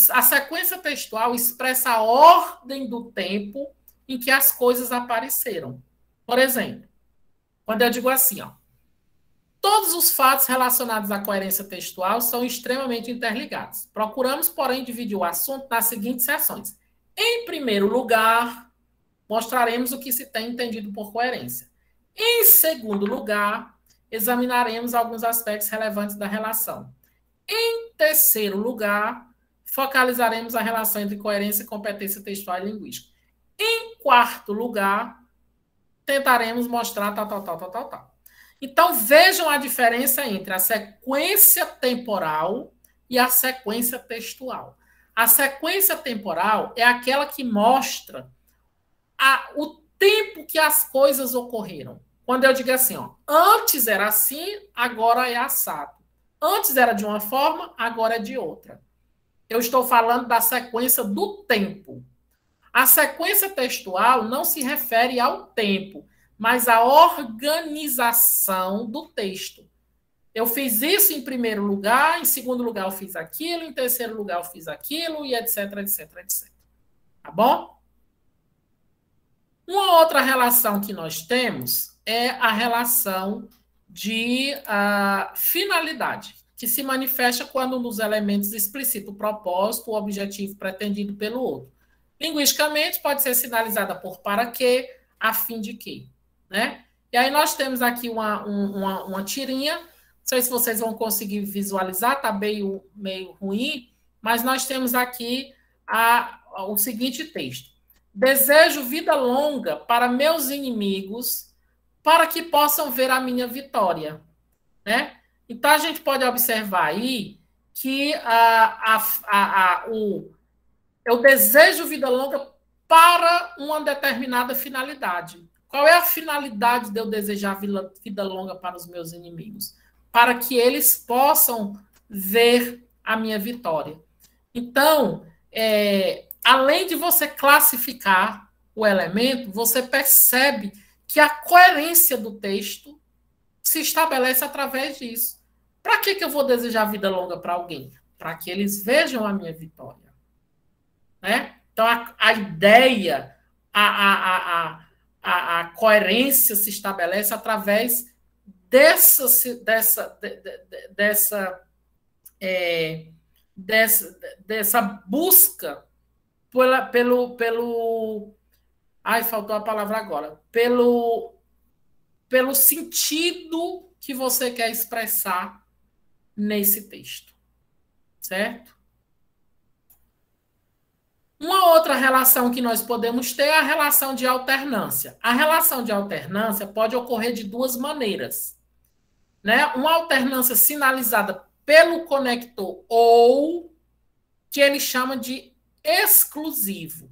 A sequência textual expressa a ordem do tempo em que as coisas apareceram. Por exemplo, quando eu digo assim, ó, Todos os fatos relacionados à coerência textual são extremamente interligados. Procuramos, porém, dividir o assunto nas seguintes seções. Em primeiro lugar, mostraremos o que se tem entendido por coerência. Em segundo lugar, examinaremos alguns aspectos relevantes da relação. Em terceiro lugar, focalizaremos a relação entre coerência, competência textual e linguística. Em quarto lugar, tentaremos mostrar tal. Então, vejam a diferença entre a sequência temporal e a sequência textual. A sequência temporal é aquela que mostra o tempo que as coisas ocorreram. Quando eu digo assim, ó, antes era assim, agora é assado. Antes era de uma forma, agora é de outra. Eu estou falando da sequência do tempo. A sequência textual não se refere ao tempo, mas à organização do texto. Eu fiz isso em primeiro lugar, em segundo lugar eu fiz aquilo, em terceiro lugar eu fiz aquilo, e etc. Tá bom? Uma outra relação que nós temos é a relação de finalidade, que se manifesta quando um dos elementos explicita o propósito, o objetivo pretendido pelo outro. Linguisticamente, pode ser sinalizada por para quê, a fim de quê. Né? E aí nós temos aqui uma tirinha, não sei se vocês vão conseguir visualizar, está meio ruim, mas nós temos aqui o seguinte texto. Desejo vida longa para meus inimigos, para que possam ver a minha vitória. Né? Então, a gente pode observar aí que eu desejo vida longa para uma determinada finalidade. Qual é a finalidade de eu desejar vida longa para os meus inimigos? Para que eles possam ver a minha vitória. Então, além de você classificar o elemento, você percebe que a coerência do texto se estabelece através disso. Para que eu vou desejar vida longa para alguém? Para que eles vejam a minha vitória. Né? Então, a ideia, a coerência se estabelece através dessa busca pelo ai, faltou a palavra agora, pelo sentido que você quer expressar nesse texto, certo? Uma outra relação que nós podemos ter é a relação de alternância. A relação de alternância pode ocorrer de duas maneiras. Né? Uma alternância sinalizada pelo conector ou que ele chama de exclusivo.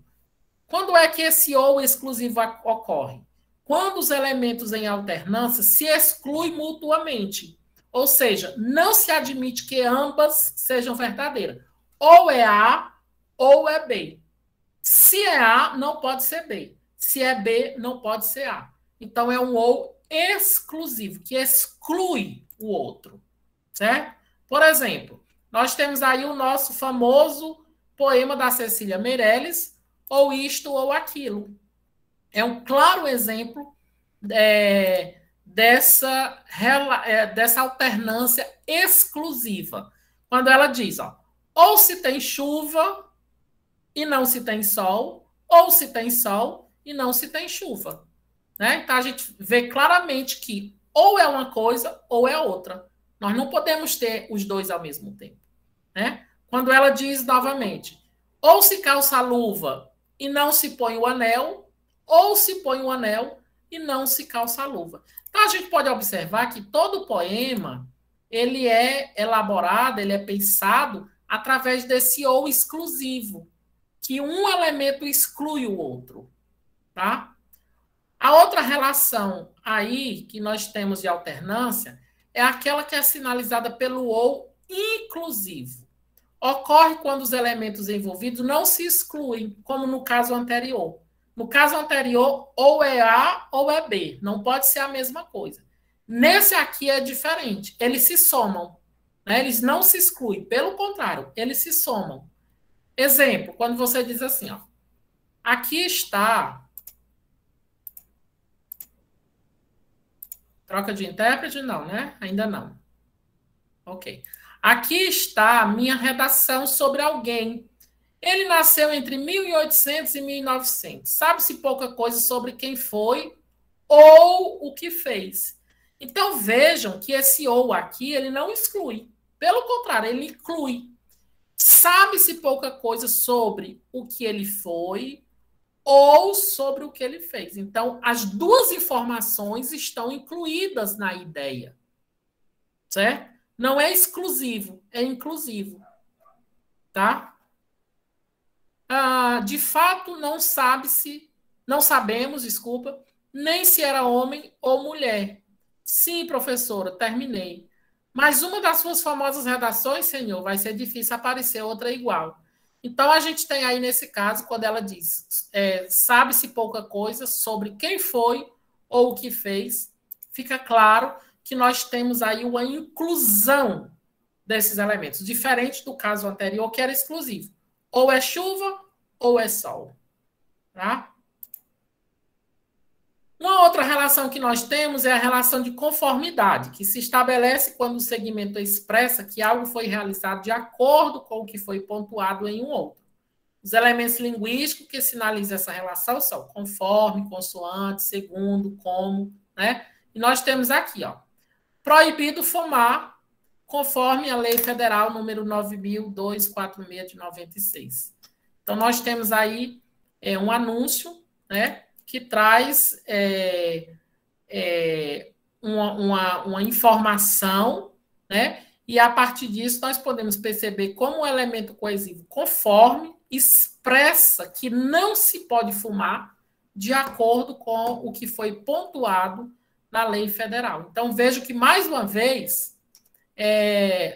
Quando é que esse ou exclusivo ocorre? Quando os elementos em alternância se excluem mutuamente. Ou seja, não se admite que ambas sejam verdadeiras. Ou é A ou é B. Se é A, não pode ser B. Se é B, não pode ser A. Então, é um ou exclusivo, que exclui o outro. Certo? Por exemplo, nós temos aí o nosso famoso poema da Cecília Meirelles, ou isto ou aquilo. É um claro exemplo dessa alternância exclusiva. Quando ela diz, ou se tem chuva e não se tem sol, ou se tem sol e não se tem chuva. Né? Então, a gente vê claramente que ou é uma coisa ou é outra. Nós não podemos ter os dois ao mesmo tempo. Né? Quando ela diz novamente, ou se calça a luva e não se põe o anel, ou se põe o anel e não se calça a luva. Então, a gente pode observar que todo poema ele é elaborado, ele é pensado através desse ou exclusivo, que um elemento exclui o outro. Tá? A outra relação aí que nós temos de alternância é aquela que é sinalizada pelo ou inclusivo. Ocorre quando os elementos envolvidos não se excluem, como no caso anterior. No caso anterior, ou é A ou é B. Não pode ser a mesma coisa. Nesse aqui é diferente. Eles se somam. Né? Eles não se excluem. Pelo contrário, eles se somam. Exemplo, quando você diz assim, aqui está Troca de intérprete? Não, né? Ainda não. Ok. Aqui está a minha redação sobre alguém. Ele nasceu entre 1800 e 1900. Sabe-se pouca coisa sobre quem foi ou o que fez. Então, vejam que esse ou aqui, ele não exclui. Pelo contrário, ele inclui. Sabe-se pouca coisa sobre o que ele foi ou sobre o que ele fez. Então, as duas informações estão incluídas na ideia. Certo? Não é exclusivo, é inclusivo. Tá? De fato, não sabemos, desculpa, nem se era homem ou mulher. Sim, professora, terminei. Mas uma das suas famosas redações, senhor, vai ser difícil aparecer outra igual. Então, a gente tem aí, nesse caso, quando ela diz sabe-se pouca coisa sobre quem foi ou o que fez, fica claro que nós temos aí uma inclusão desses elementos, diferente do caso anterior, que era exclusivo. Ou é chuva ou é sol. Tá? Uma outra relação que nós temos é a relação de conformidade, que se estabelece quando o segmento expressa que algo foi realizado de acordo com o que foi pontuado em um outro. Os elementos linguísticos que sinalizam essa relação são conforme, consoante, segundo, como, né? E nós temos aqui, ó, proibido fumar, conforme a Lei Federal número 9.246 de 96. Então, nós temos aí um anúncio, né, que traz uma informação, né, e a partir disso nós podemos perceber como o elemento coesivo conforme expressa que não se pode fumar de acordo com o que foi pontuado na lei federal. Então, vejo que, mais uma vez,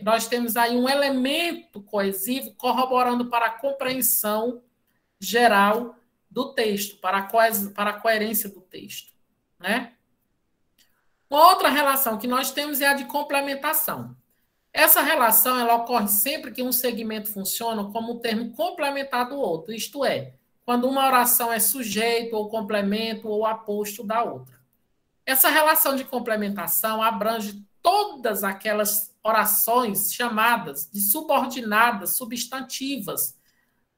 nós temos aí um elemento coesivo corroborando para a compreensão geral do texto, para a coerência do texto. Né? Uma outra relação que nós temos é a de complementação. Essa relação ela ocorre sempre que um segmento funciona como um termo complementar do outro, isto é, quando uma oração é sujeito ou complemento ou aposto da outra. Essa relação de complementação abrange todas aquelas orações chamadas de subordinadas substantivas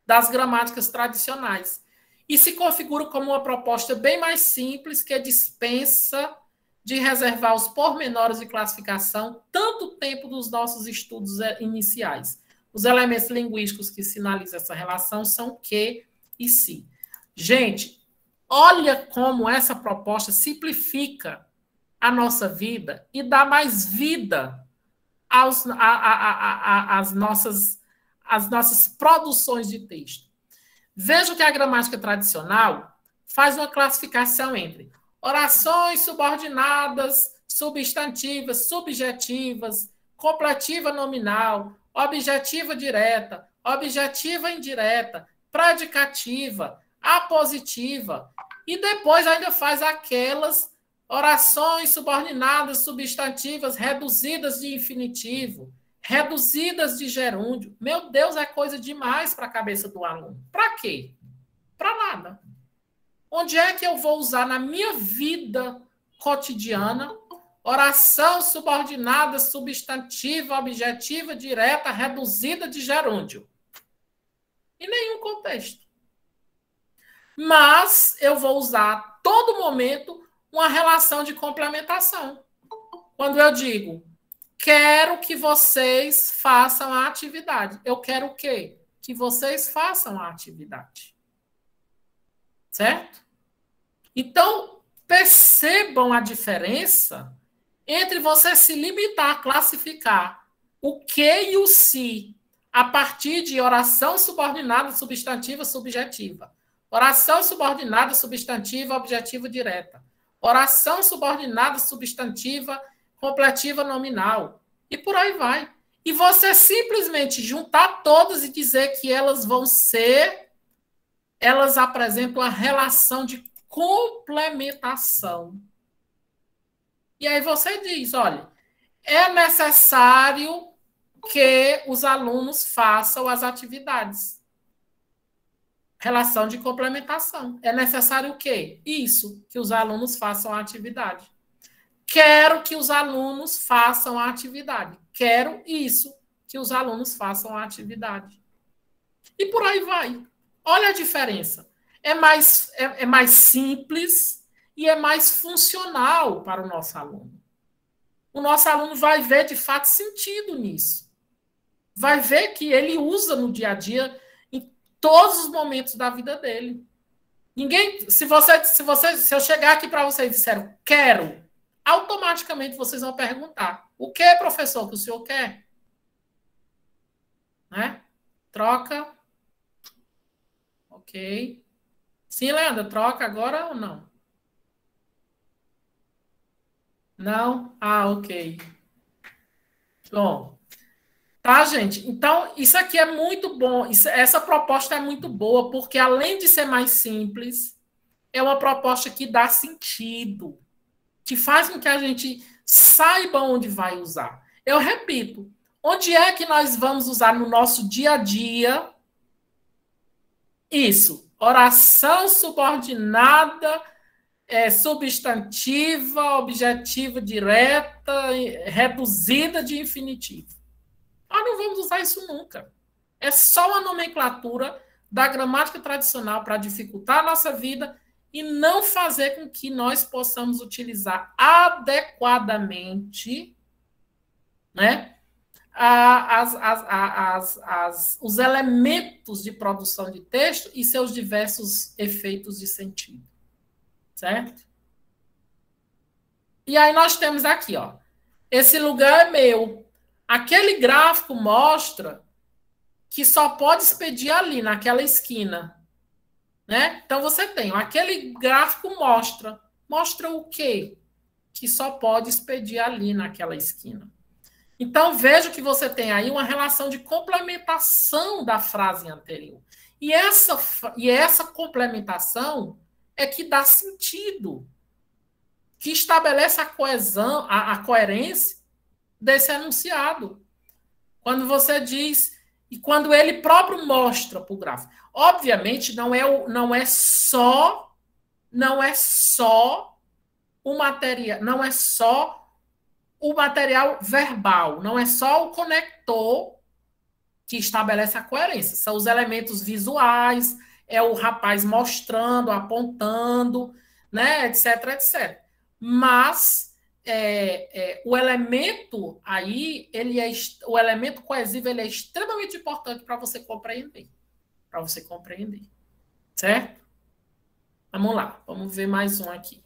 das gramáticas tradicionais e se configura como uma proposta bem mais simples que dispensa de reservar os pormenores de classificação tanto tempo dos nossos estudos iniciais. Os elementos linguísticos que sinalizam essa relação são que e se. Gente, olha como essa proposta simplifica a nossa vida e dá mais vida às nossas produções de texto. Veja que a gramática tradicional faz uma classificação entre orações subordinadas, substantivas, subjetivas, completiva nominal, objetiva direta, objetiva indireta, predicativa, apositiva, e depois ainda faz aquelas orações subordinadas, substantivas, reduzidas de infinitivo, reduzidas de gerúndio. Meu Deus, é coisa demais para a cabeça do aluno. Para quê? Para nada. Onde é que eu vou usar na minha vida cotidiana oração subordinada, substantiva, objetiva, direta, reduzida de gerúndio? Em nenhum contexto. Mas eu vou usar a todo momento uma relação de complementação. Quando eu digo, quero que vocês façam a atividade. Eu quero o quê? Que vocês façam a atividade. Certo? Então, percebam a diferença entre você se limitar a classificar o que e o se a partir de oração subordinada, substantiva, subjetiva. Oração subordinada, substantiva, objetiva direta. Oração subordinada, substantiva, completiva nominal. E por aí vai. E você simplesmente juntar todas e dizer que elas apresentam a relação de complementação. E aí você diz, olha, é necessário que os alunos façam as atividades. Relação de complementação. É necessário o quê? Isso, que os alunos façam a atividade. quero que os alunos façam a atividade. Quero isso, que os alunos façam a atividade. E por aí vai. Olha a diferença. É mais simples e é mais funcional para o nosso aluno. O nosso aluno vai ver, de fato, sentido nisso. Vai ver que ele usa no dia a dia, em todos os momentos da vida dele. Ninguém, se eu chegar aqui para vocês e disser quero, automaticamente vocês vão perguntar: o que, professor, que o senhor quer? Né? Troca. Ok. Sim, Leandra, troca agora ou não? Não? Ah, ok. Bom. Tá, gente? Então, isso aqui é muito bom. Essa proposta é muito boa, porque além de ser mais simples, é uma proposta que dá sentido, que faz com que a gente saiba onde vai usar. Eu repito, onde é que nós vamos usar no nosso dia a dia isso? Oração subordinada, substantiva, objetiva direta, reduzida de infinitivo. Nós não vamos usar isso nunca. É só uma nomenclatura da gramática tradicional para dificultar a nossa vida e não fazer com que nós possamos utilizar adequadamente, né, os elementos de produção de texto e seus diversos efeitos de sentido. Certo? E aí nós temos aqui, ó, esse lugar é meu. Aquele gráfico mostra que só pode expedir ali, naquela esquina. Né? Então, você tem, aquele gráfico mostra o quê? Que só pode expedir ali naquela esquina. Então, veja que você tem aí uma relação de complementação da frase anterior. E essa complementação é que dá sentido, que estabelece a coesão, a coerência desse enunciado. Quando você diz, e quando ele próprio mostra para o gráfico. Obviamente, não é só o material, não é só o material verbal, não é só o conector que estabelece a coerência. São os elementos visuais, é o rapaz mostrando, apontando, né, etc, etc. Mas o elemento aí, o elemento coesivo, ele é extremamente importante para você compreender. Certo? Vamos lá, vamos ver mais um aqui.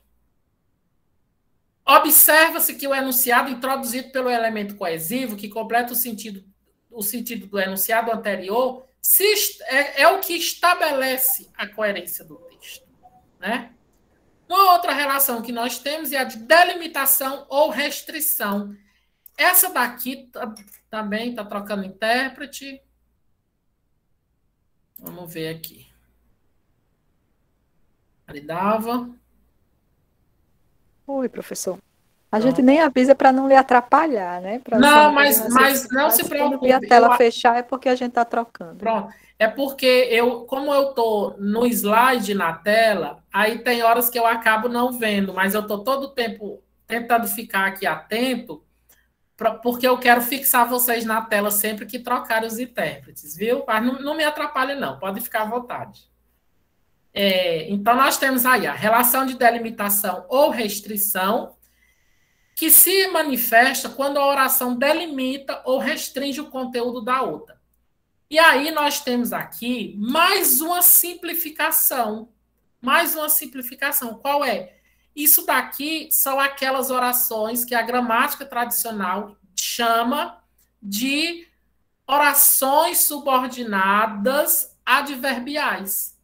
Observa-se que o enunciado introduzido pelo elemento coesivo, que completa o sentido do enunciado anterior, é o que estabelece a coerência do texto. Né? Uma outra relação que nós temos é a de delimitação ou restrição. Essa daqui também está trocando intérprete. Vamos ver aqui. Aridava. Oi, professor. A gente nem avisa para não lhe atrapalhar, né? Não, mas não se preocupe. Quando a tela fechar é porque a gente está trocando. Pronto. É porque como eu estou no slide na tela, aí tem horas que eu acabo não vendo, mas eu estou todo o tempo tentando ficar aqui atento, porque eu quero fixar vocês na tela sempre que trocar os intérpretes, viu? Mas não me atrapalhe, não. Pode ficar à vontade. Então, nós temos aí a relação de delimitação ou restrição, que se manifesta quando a oração delimita ou restringe o conteúdo da outra. E aí nós temos aqui mais uma simplificação. Qual é? Isso daqui são aquelas orações que a gramática tradicional chama de orações subordinadas adverbiais.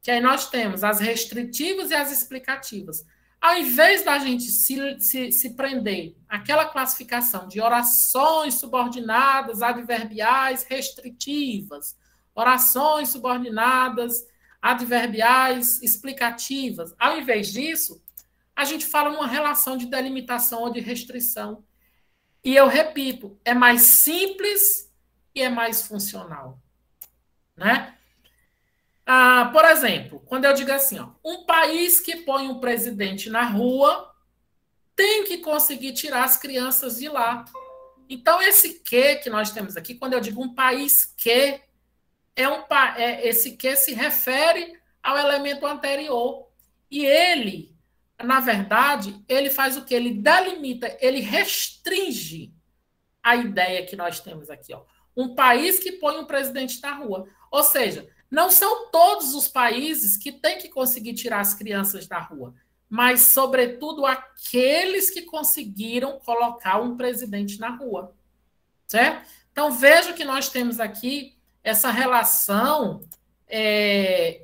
Que aí nós temos as restritivas e as explicativas. Ao invés da gente se prender àquela classificação de orações subordinadas adverbiais restritivas, orações subordinadas adverbiais explicativas, ao invés disso, a gente fala numa relação de delimitação ou de restrição. E eu repito, é mais simples e é mais funcional. Né? Por exemplo, quando eu digo assim, ó, um país que põe um presidente na rua tem que conseguir tirar as crianças de lá. Então, esse que nós temos aqui, quando eu digo um país que, esse que se refere ao elemento anterior. E ele, na verdade, ele faz o quê? Ele delimita, ele restringe a ideia que nós temos aqui. Ó. Um país que põe um presidente na rua. Ou seja, não são todos os países que têm que conseguir tirar as crianças da rua, mas, sobretudo, aqueles que conseguiram colocar um presidente na rua. Certo? Então, veja que nós temos aqui essa relação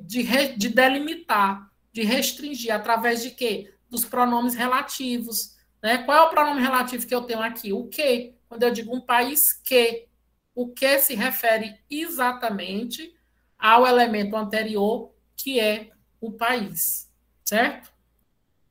de delimitar, de restringir, através de quê? Dos pronomes relativos. Né? Qual é o pronome relativo que eu tenho aqui? O que? Quando eu digo um país que, o que se refere exatamente ao elemento anterior, que é o país. Certo?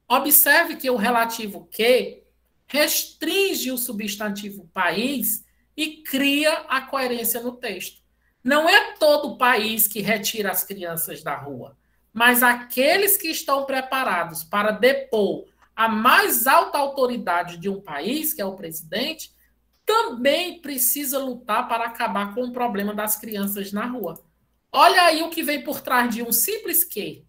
Observe que o relativo que restringe o substantivo país e cria a coerência no texto. Não é todo o país que retira as crianças da rua, mas aqueles que estão preparados para depor a mais alta autoridade de um país, que é o presidente, também precisa lutar para acabar com o problema das crianças na rua. Olha aí o que vem por trás de um simples que.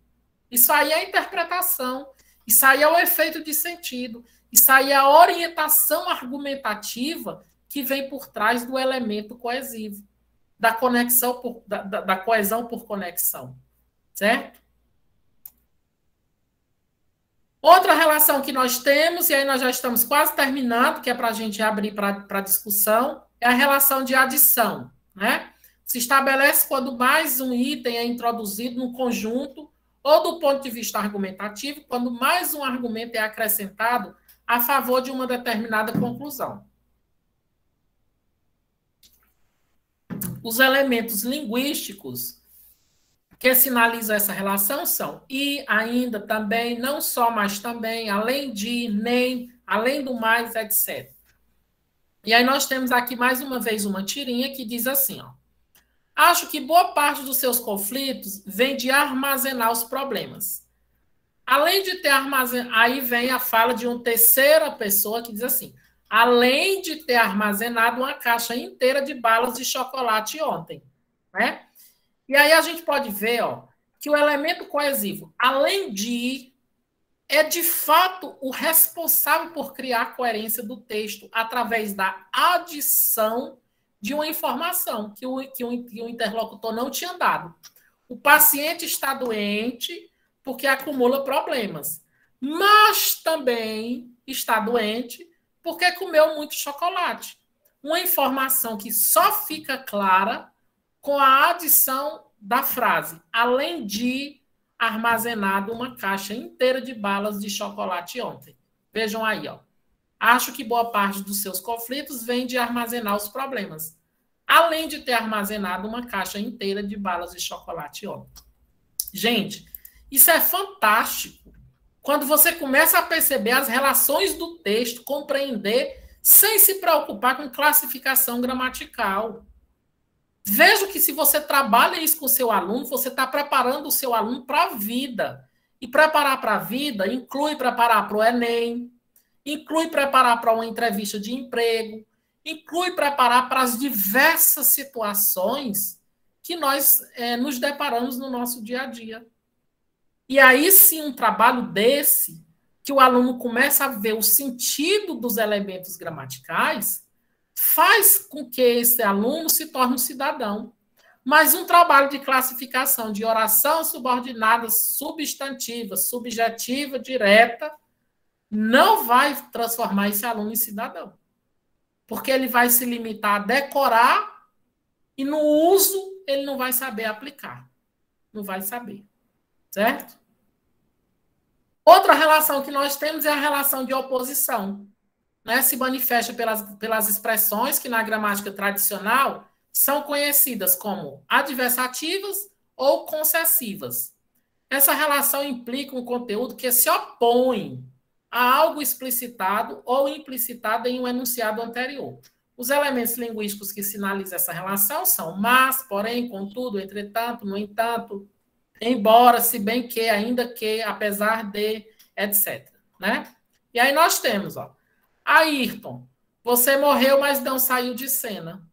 Isso aí é a interpretação, isso aí é o efeito de sentido, isso aí é a orientação argumentativa que vem por trás do elemento coesivo, da conexão da coesão por conexão. Certo? Outra relação que nós temos, e aí nós já estamos quase terminando, que é para a gente abrir para discussão, é a relação de adição. Né? Se estabelece quando mais um item é introduzido no conjunto, ou do ponto de vista argumentativo, quando mais um argumento é acrescentado a favor de uma determinada conclusão. Os elementos linguísticos que sinalizam essa relação são e, ainda, também, não só, mas também, além de, nem, além do mais, etc. E aí nós temos aqui, mais uma vez, uma tirinha que diz assim, ó. Acho que boa parte dos seus conflitos vem de armazenar os problemas. Além de ter armazenado... Aí vem a fala de uma terceira pessoa que diz assim, além de ter armazenado uma caixa inteira de balas de chocolate ontem. Né? E aí a gente pode ver ó, que o elemento coesivo, além de, é de fato o responsável por criar a coerência do texto através da adição de uma informação que o interlocutor não tinha dado. O paciente está doente porque acumula problemas, mas também está doente porque comeu muito chocolate. Uma informação que só fica clara com a adição da frase, além de armazenado uma caixa inteira de balas de chocolate ontem. Vejam aí, ó. Acho que boa parte dos seus conflitos vem de armazenar os problemas, além de ter armazenado uma caixa inteira de balas de chocolate ontem. Gente, isso é fantástico. Quando você começa a perceber as relações do texto, compreender, sem se preocupar com classificação gramatical. Veja que se você trabalha isso com o seu aluno, você está preparando o seu aluno para a vida. E preparar para a vida inclui preparar para o Enem, inclui preparar para uma entrevista de emprego, inclui preparar para as diversas situações que nós nos deparamos no nosso dia a dia. E aí sim, um trabalho desse, que o aluno começa a ver o sentido dos elementos gramaticais, faz com que esse aluno se torne um cidadão. Mas um trabalho de classificação de oração subordinada, substantiva, subjetiva, direta, não vai transformar esse aluno em cidadão. Porque ele vai se limitar a decorar e no uso ele não vai saber aplicar. Não vai saber. Certo? Outra relação que nós temos é a relação de oposição. Né? Se manifesta pelas expressões que na gramática tradicional são conhecidas como adversativas ou concessivas. Essa relação implica um conteúdo que se opõe a algo explicitado ou implicitado em um enunciado anterior. Os elementos linguísticos que sinalizam essa relação são mas, porém, contudo, entretanto, no entanto, embora, se bem que, ainda que, apesar de, etc. Né? E aí nós temos, ó, Ayrton, você morreu, mas não saiu de cena.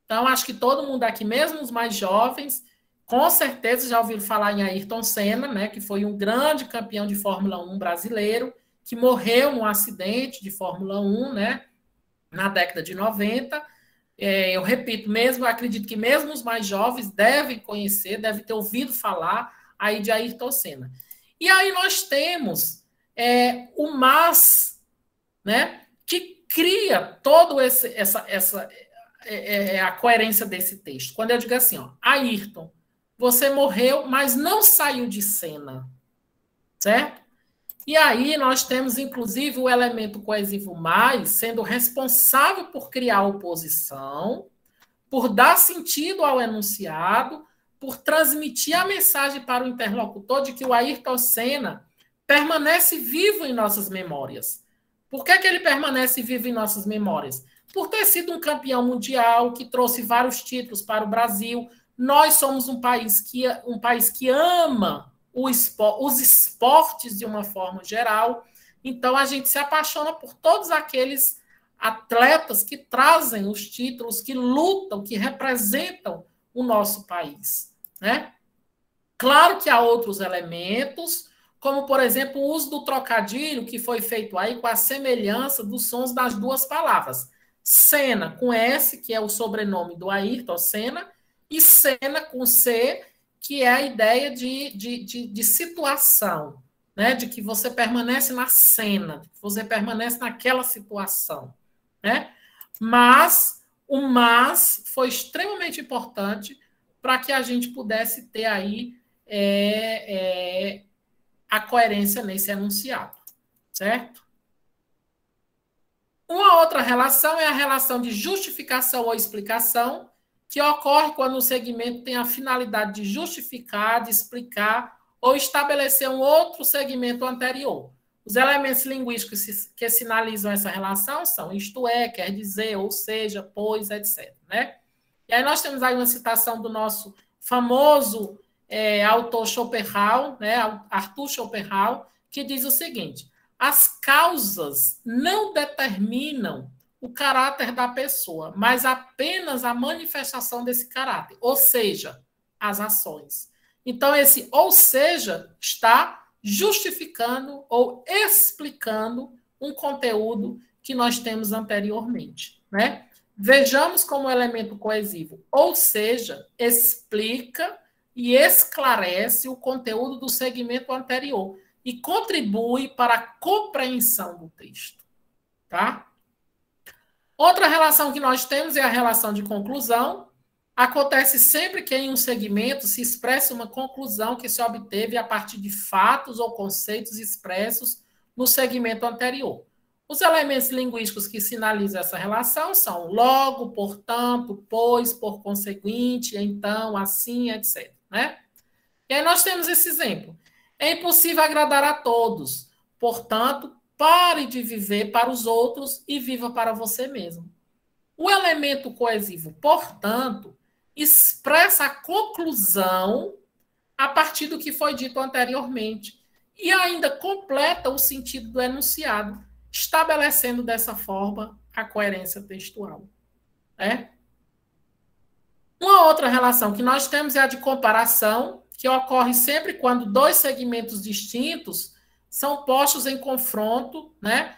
Então, acho que todo mundo aqui, mesmo os mais jovens, com certeza já ouviram falar em Ayrton Senna, né, que foi um grande campeão de Fórmula 1 brasileiro, que morreu num acidente de Fórmula 1, né, na década de 90. Eu repito, mesmo, acredito que mesmo os mais jovens devem conhecer, devem ter ouvido falar aí de Ayrton Senna. E aí nós temos o Mas, né, que cria todo a coerência desse texto. Quando eu digo assim, ó, Ayrton, você morreu, mas não saiu de cena, certo? E aí nós temos, inclusive, o elemento coesivo mais sendo responsável por criar oposição, por dar sentido ao enunciado, por transmitir a mensagem para o interlocutor de que o Ayrton Senna permanece vivo em nossas memórias. Por que ele permanece vivo em nossas memórias? Por ter sido um campeão mundial, que trouxe vários títulos para o Brasil. Nós somos um país que ama os esportes de uma forma geral. Então, a gente se apaixona por todos aqueles atletas que trazem os títulos, que lutam, que representam o nosso país, né? Claro que há outros elementos, como, por exemplo, o uso do trocadilho, que foi feito aí com a semelhança dos sons das duas palavras. Senna, com S, que é o sobrenome do Ayrton Senna, e Senna, com C, que é a ideia de situação, né? De que você permanece na cena, que você permanece naquela situação, né? Mas o mas foi extremamente importante para que a gente pudesse ter aí a coerência nesse enunciado, certo? Uma outra relação é a relação de justificação ou explicação, que ocorre quando o segmento tem a finalidade de justificar, de explicar ou estabelecer um outro segmento anterior. Os elementos linguísticos que sinalizam essa relação são isto é, quer dizer, ou seja, pois, etc. Né? E aí nós temos aí uma citação do nosso famoso autor Schopenhauer, né, Arthur Schopenhauer, que diz o seguinte: as causas não determinam o caráter da pessoa, mas apenas a manifestação desse caráter, ou seja, as ações. Então, esse ou seja está justificando ou explicando um conteúdo que nós temos anteriormente, né? Vejamos como elemento coesivo, ou seja, explica e esclarece o conteúdo do segmento anterior e contribui para a compreensão do texto, tá? Outra relação que nós temos é a relação de conclusão. Acontece sempre que em um segmento se expressa uma conclusão que se obteve a partir de fatos ou conceitos expressos no segmento anterior. Os elementos linguísticos que sinalizam essa relação são logo, portanto, pois, por conseguinte, então, assim, etc. Né? E aí nós temos esse exemplo. É impossível agradar a todos, portanto, pare de viver para os outros e viva para você mesmo. O elemento coesivo, portanto, expressa a conclusão a partir do que foi dito anteriormente e ainda completa o sentido do enunciado, estabelecendo dessa forma a coerência textual. Uma outra relação que nós temos é a de comparação, que ocorre sempre quando dois segmentos distintos são postos em confronto, né?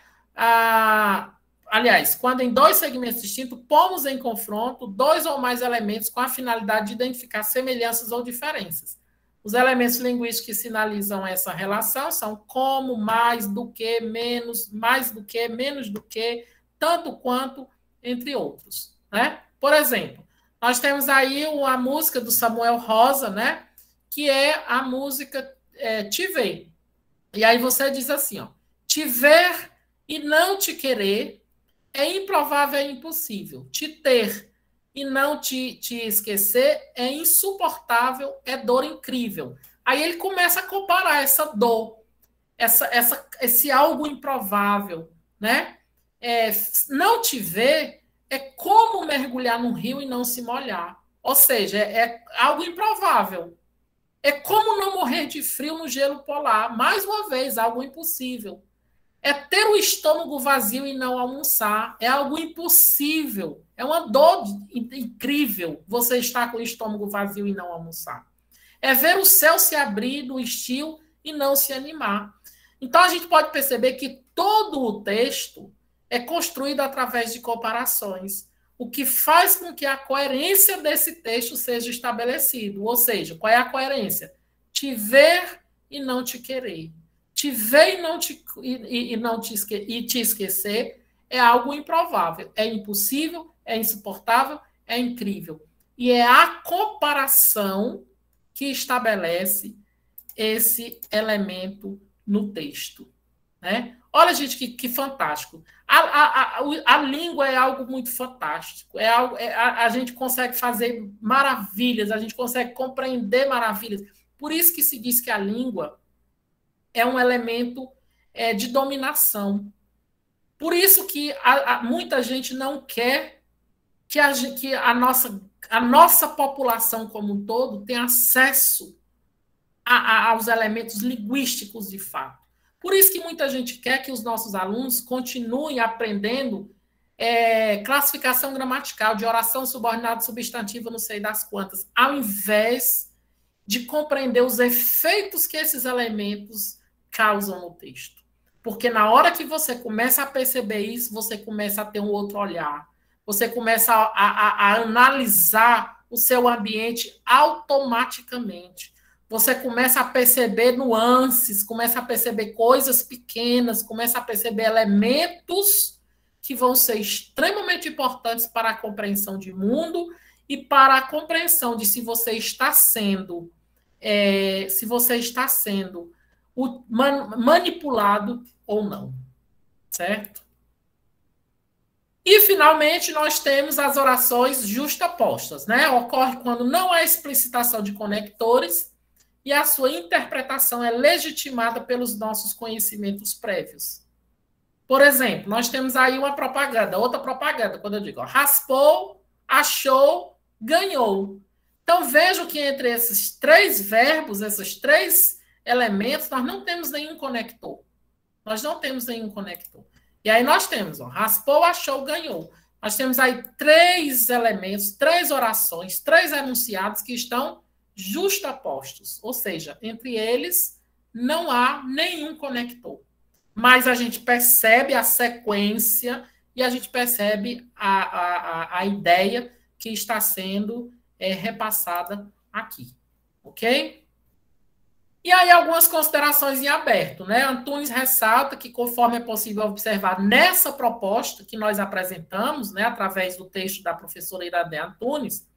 Aliás, quando em dois segmentos distintos pomos em confronto dois ou mais elementos com a finalidade de identificar semelhanças ou diferenças. Os elementos linguísticos que sinalizam essa relação são como, mais do que, menos, mais do que, menos do que, tanto quanto, entre outros, né? Por exemplo, nós temos aí a música do Samuel Rosa, né? Que é a música Te Ver. E aí você diz assim, ó, te ver e não te querer é improvável e impossível. Te ter e não te esquecer é insuportável, é dor incrível. Aí ele começa a comparar essa dor, esse algo improvável, né? Não te ver é como mergulhar num rio e não se molhar. Ou seja, é algo improvável. É como não morrer de frio no gelo polar. Mais uma vez, algo impossível. é ter o estômago vazio e não almoçar. É algo impossível. É uma dor incrível você estar com o estômago vazio e não almoçar. É ver o céu se abrir do estio e não se animar. Então, a gente pode perceber que todo o texto é construído através de comparações, o que faz com que a coerência desse texto seja estabelecido. Ou seja, qual é a coerência? Te ver e não te querer. Te ver e te esquecer é algo improvável, é impossível, é insuportável, é incrível. E é a comparação que estabelece esse elemento no texto. Né? Olha, gente, que fantástico. A língua é algo muito fantástico. A gente consegue fazer maravilhas, a gente consegue compreender maravilhas. Por isso que se diz que a língua é um elemento de dominação. Por isso que muita gente não quer que a nossa população como um todo tenha acesso aos elementos linguísticos de fato. Por isso que muita gente quer que os nossos alunos continuem aprendendo classificação gramatical, de oração subordinada substantiva, não sei das quantas, ao invés de compreender os efeitos que esses elementos causam no texto. Porque na hora que você começa a perceber isso, você começa a ter um outro olhar. Você começa a analisar o seu ambiente automaticamente. Você começa a perceber nuances, começa a perceber coisas pequenas, começa a perceber elementos que vão ser extremamente importantes para a compreensão de mundo e para a compreensão de se você está sendo manipulado ou não, certo? E, finalmente, nós temos as orações justapostas, né? Ocorre quando não há explicitação de conectores e a sua interpretação é legitimada pelos nossos conhecimentos prévios. Por exemplo, nós temos aí uma propaganda, outra propaganda, quando eu digo, ó, raspou, achou, ganhou. Então, vejo que entre esses três verbos, esses três elementos, nós não temos nenhum conector. Nós não temos nenhum conector. E aí nós temos, ó, raspou, achou, ganhou. Nós temos aí três elementos, três orações, três enunciados que estão justapostos. Ou seja, entre eles não há nenhum conector. Mas a gente percebe a sequência e a gente percebe a ideia que está sendo repassada aqui. Ok? E aí, algumas considerações em aberto, né? Antunes ressalta que, conforme é possível observar nessa proposta que nós apresentamos, né, através do texto da professora Iradé Antunes,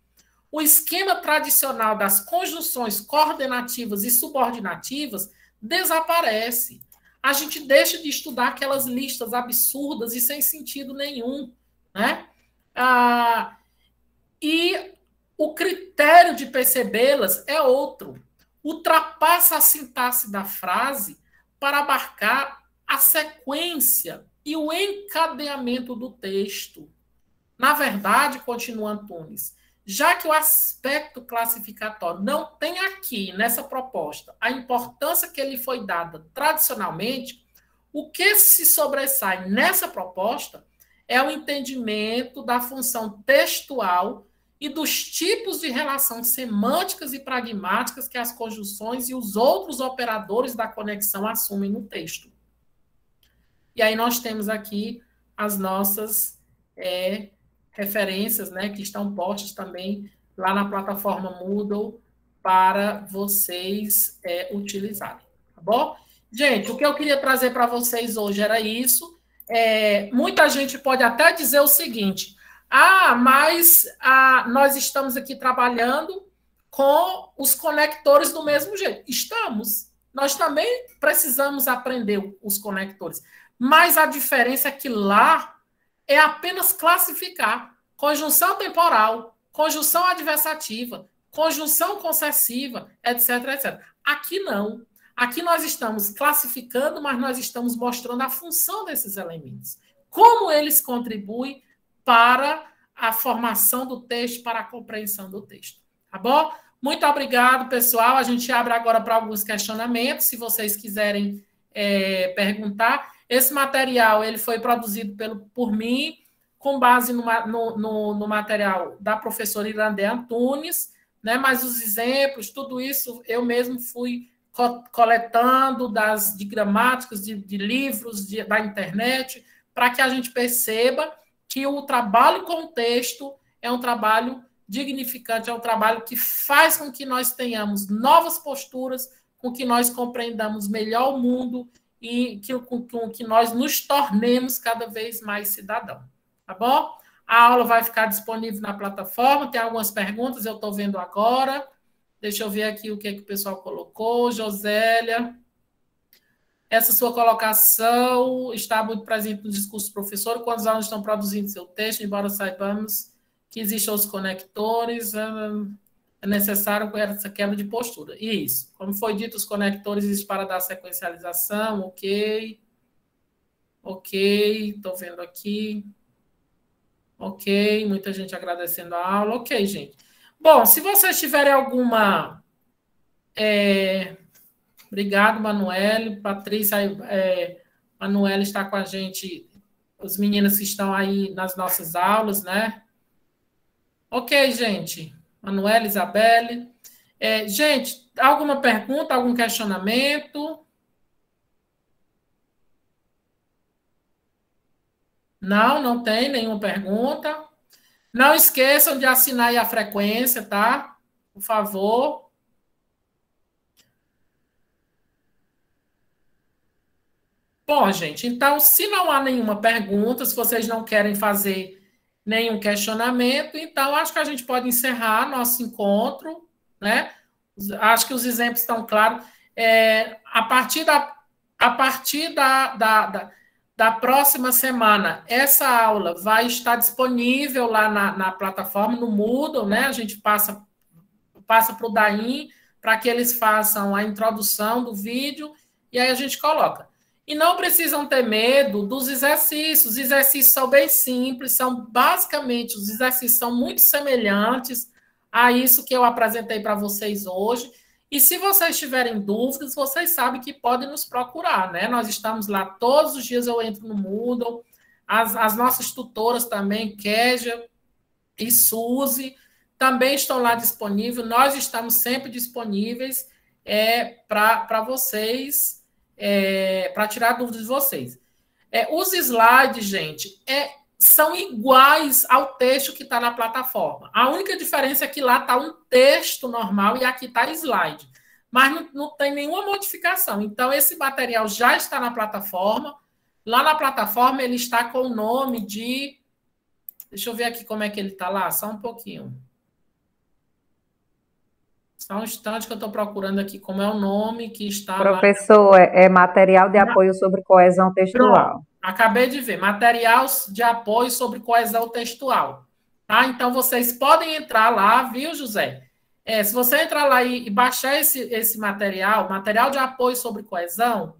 o esquema tradicional das conjunções coordenativas e subordinativas desaparece. A gente deixa de estudar aquelas listas absurdas e sem sentido nenhum, né? E o critério de percebê-las é outro. Ultrapassa a sintaxe da frase para abarcar a sequência e o encadeamento do texto. Na verdade, continua Antunes, já que o aspecto classificatório não tem aqui, nessa proposta, a importância que lhe foi dada tradicionalmente, o que se sobressai nessa proposta é o entendimento da função textual e dos tipos de relação semânticas e pragmáticas que as conjunções e os outros operadores da conexão assumem no texto. E aí nós temos aqui as nossas referências, né, que estão postas também lá na plataforma Moodle para vocês utilizarem, tá bom? Gente, o que eu queria trazer para vocês hoje era isso. Muita gente pode até dizer o seguinte: mas nós estamos aqui trabalhando com os conectores do mesmo jeito. Estamos. Nós também precisamos aprender os conectores. Mas a diferença é que lá é apenas classificar conjunção temporal, conjunção adversativa, conjunção concessiva, etc, etc. Aqui não. Aqui nós estamos classificando, mas nós estamos mostrando a função desses elementos. Como eles contribuem para a formação do texto, para a compreensão do texto. Tá bom? Muito obrigado, pessoal. A gente abre agora para alguns questionamentos, se vocês quiserem perguntar. Esse material ele foi produzido por mim, com base no material da professora Irandé Antunes, né? Mas os exemplos, tudo isso eu mesmo fui coletando de gramáticas, de livros, da internet, para que a gente perceba que o trabalho com o texto é um trabalho dignificante, é um trabalho que faz com que nós tenhamos novas posturas, com que nós compreendamos melhor o mundo e com que nós nos tornemos cada vez mais cidadãos. Tá bom? A aula vai ficar disponível na plataforma. Tem algumas perguntas, eu estou vendo agora. Deixa eu ver aqui o que o pessoal colocou. Josélia, essa sua colocação está muito presente no discurso do professor, quando os alunos estão produzindo seu texto, embora saibamos que existem os conectores, é necessário essa quebra de postura. Isso. Como foi dito, os conectores existem para dar sequencialização, ok. Ok, estou vendo aqui. Ok, muita gente agradecendo a aula. Ok, gente. Bom, se vocês tiverem alguma... Obrigado, Manuel. Patrícia, Manuel está com a gente, os meninos que estão aí nas nossas aulas, né? Ok, gente. Manuel, Isabelle. Gente, alguma pergunta, algum questionamento? Não tem nenhuma pergunta. Não esqueçam de assinar aí a frequência, tá? Por favor. Bom, gente, então, se não há nenhuma pergunta, se vocês não querem fazer nenhum questionamento, então acho que a gente pode encerrar nosso encontro, né? Acho que os exemplos estão claros. A partir da próxima semana, essa aula vai estar disponível lá na plataforma, no Moodle, né? A gente passa para o Daim, para que eles façam a introdução do vídeo, e aí a gente coloca. E não precisam ter medo dos exercícios. Os exercícios são bem simples, são basicamente, os exercícios são muito semelhantes a isso que eu apresentei para vocês hoje. E se vocês tiverem dúvidas, vocês sabem que podem nos procurar, né? Nós estamos lá todos os dias, eu entro no Moodle, as nossas tutoras também, Késia e Suzy, também estão lá disponíveis. Nós estamos sempre disponíveis para vocês, para tirar dúvidas de vocês. Os slides, gente, são iguais ao texto que está na plataforma. A única diferença é que lá está um texto normal e aqui está slide. Mas não tem nenhuma modificação. Então, esse material já está na plataforma. Lá na plataforma, ele está com o nome de... Deixa eu ver aqui como é que ele está lá. Só um pouquinho. Só um instante que eu estou procurando aqui como é o nome que está... Professor, é material de apoio sobre coesão textual. Pronto, acabei de ver. Material de apoio sobre coesão textual. Tá? Então, vocês podem entrar lá, viu, José? Se você entrar lá e baixar esse material de apoio sobre coesão,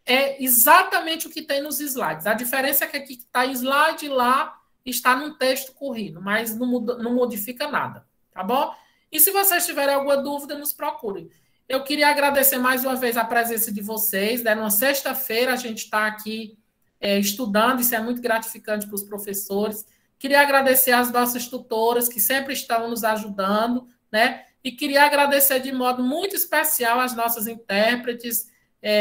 é exatamente o que tem nos slides. A diferença é que aqui está em slide e lá está num texto corrido, mas não modifica nada, tá bom? E se vocês tiverem alguma dúvida, nos procurem. Eu queria agradecer mais uma vez a presença de vocês. Numa sexta-feira a gente está aqui estudando, isso é muito gratificante para os professores. Queria agradecer às nossas tutoras que sempre estão nos ajudando, né? E queria agradecer de modo muito especial às nossas intérpretes,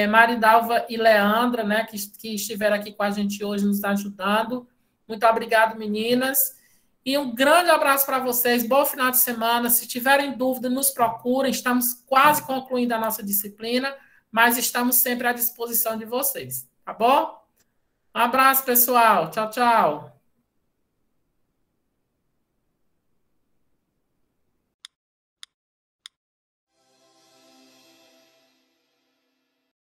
Maridalva e Leandra, né, que estiveram aqui com a gente hoje nos ajudando. Muito obrigado, meninas. E um grande abraço para vocês. Bom final de semana. Se tiverem dúvida, nos procurem. Estamos quase concluindo a nossa disciplina, mas estamos sempre à disposição de vocês. Tá bom? Um abraço, pessoal. Tchau, tchau.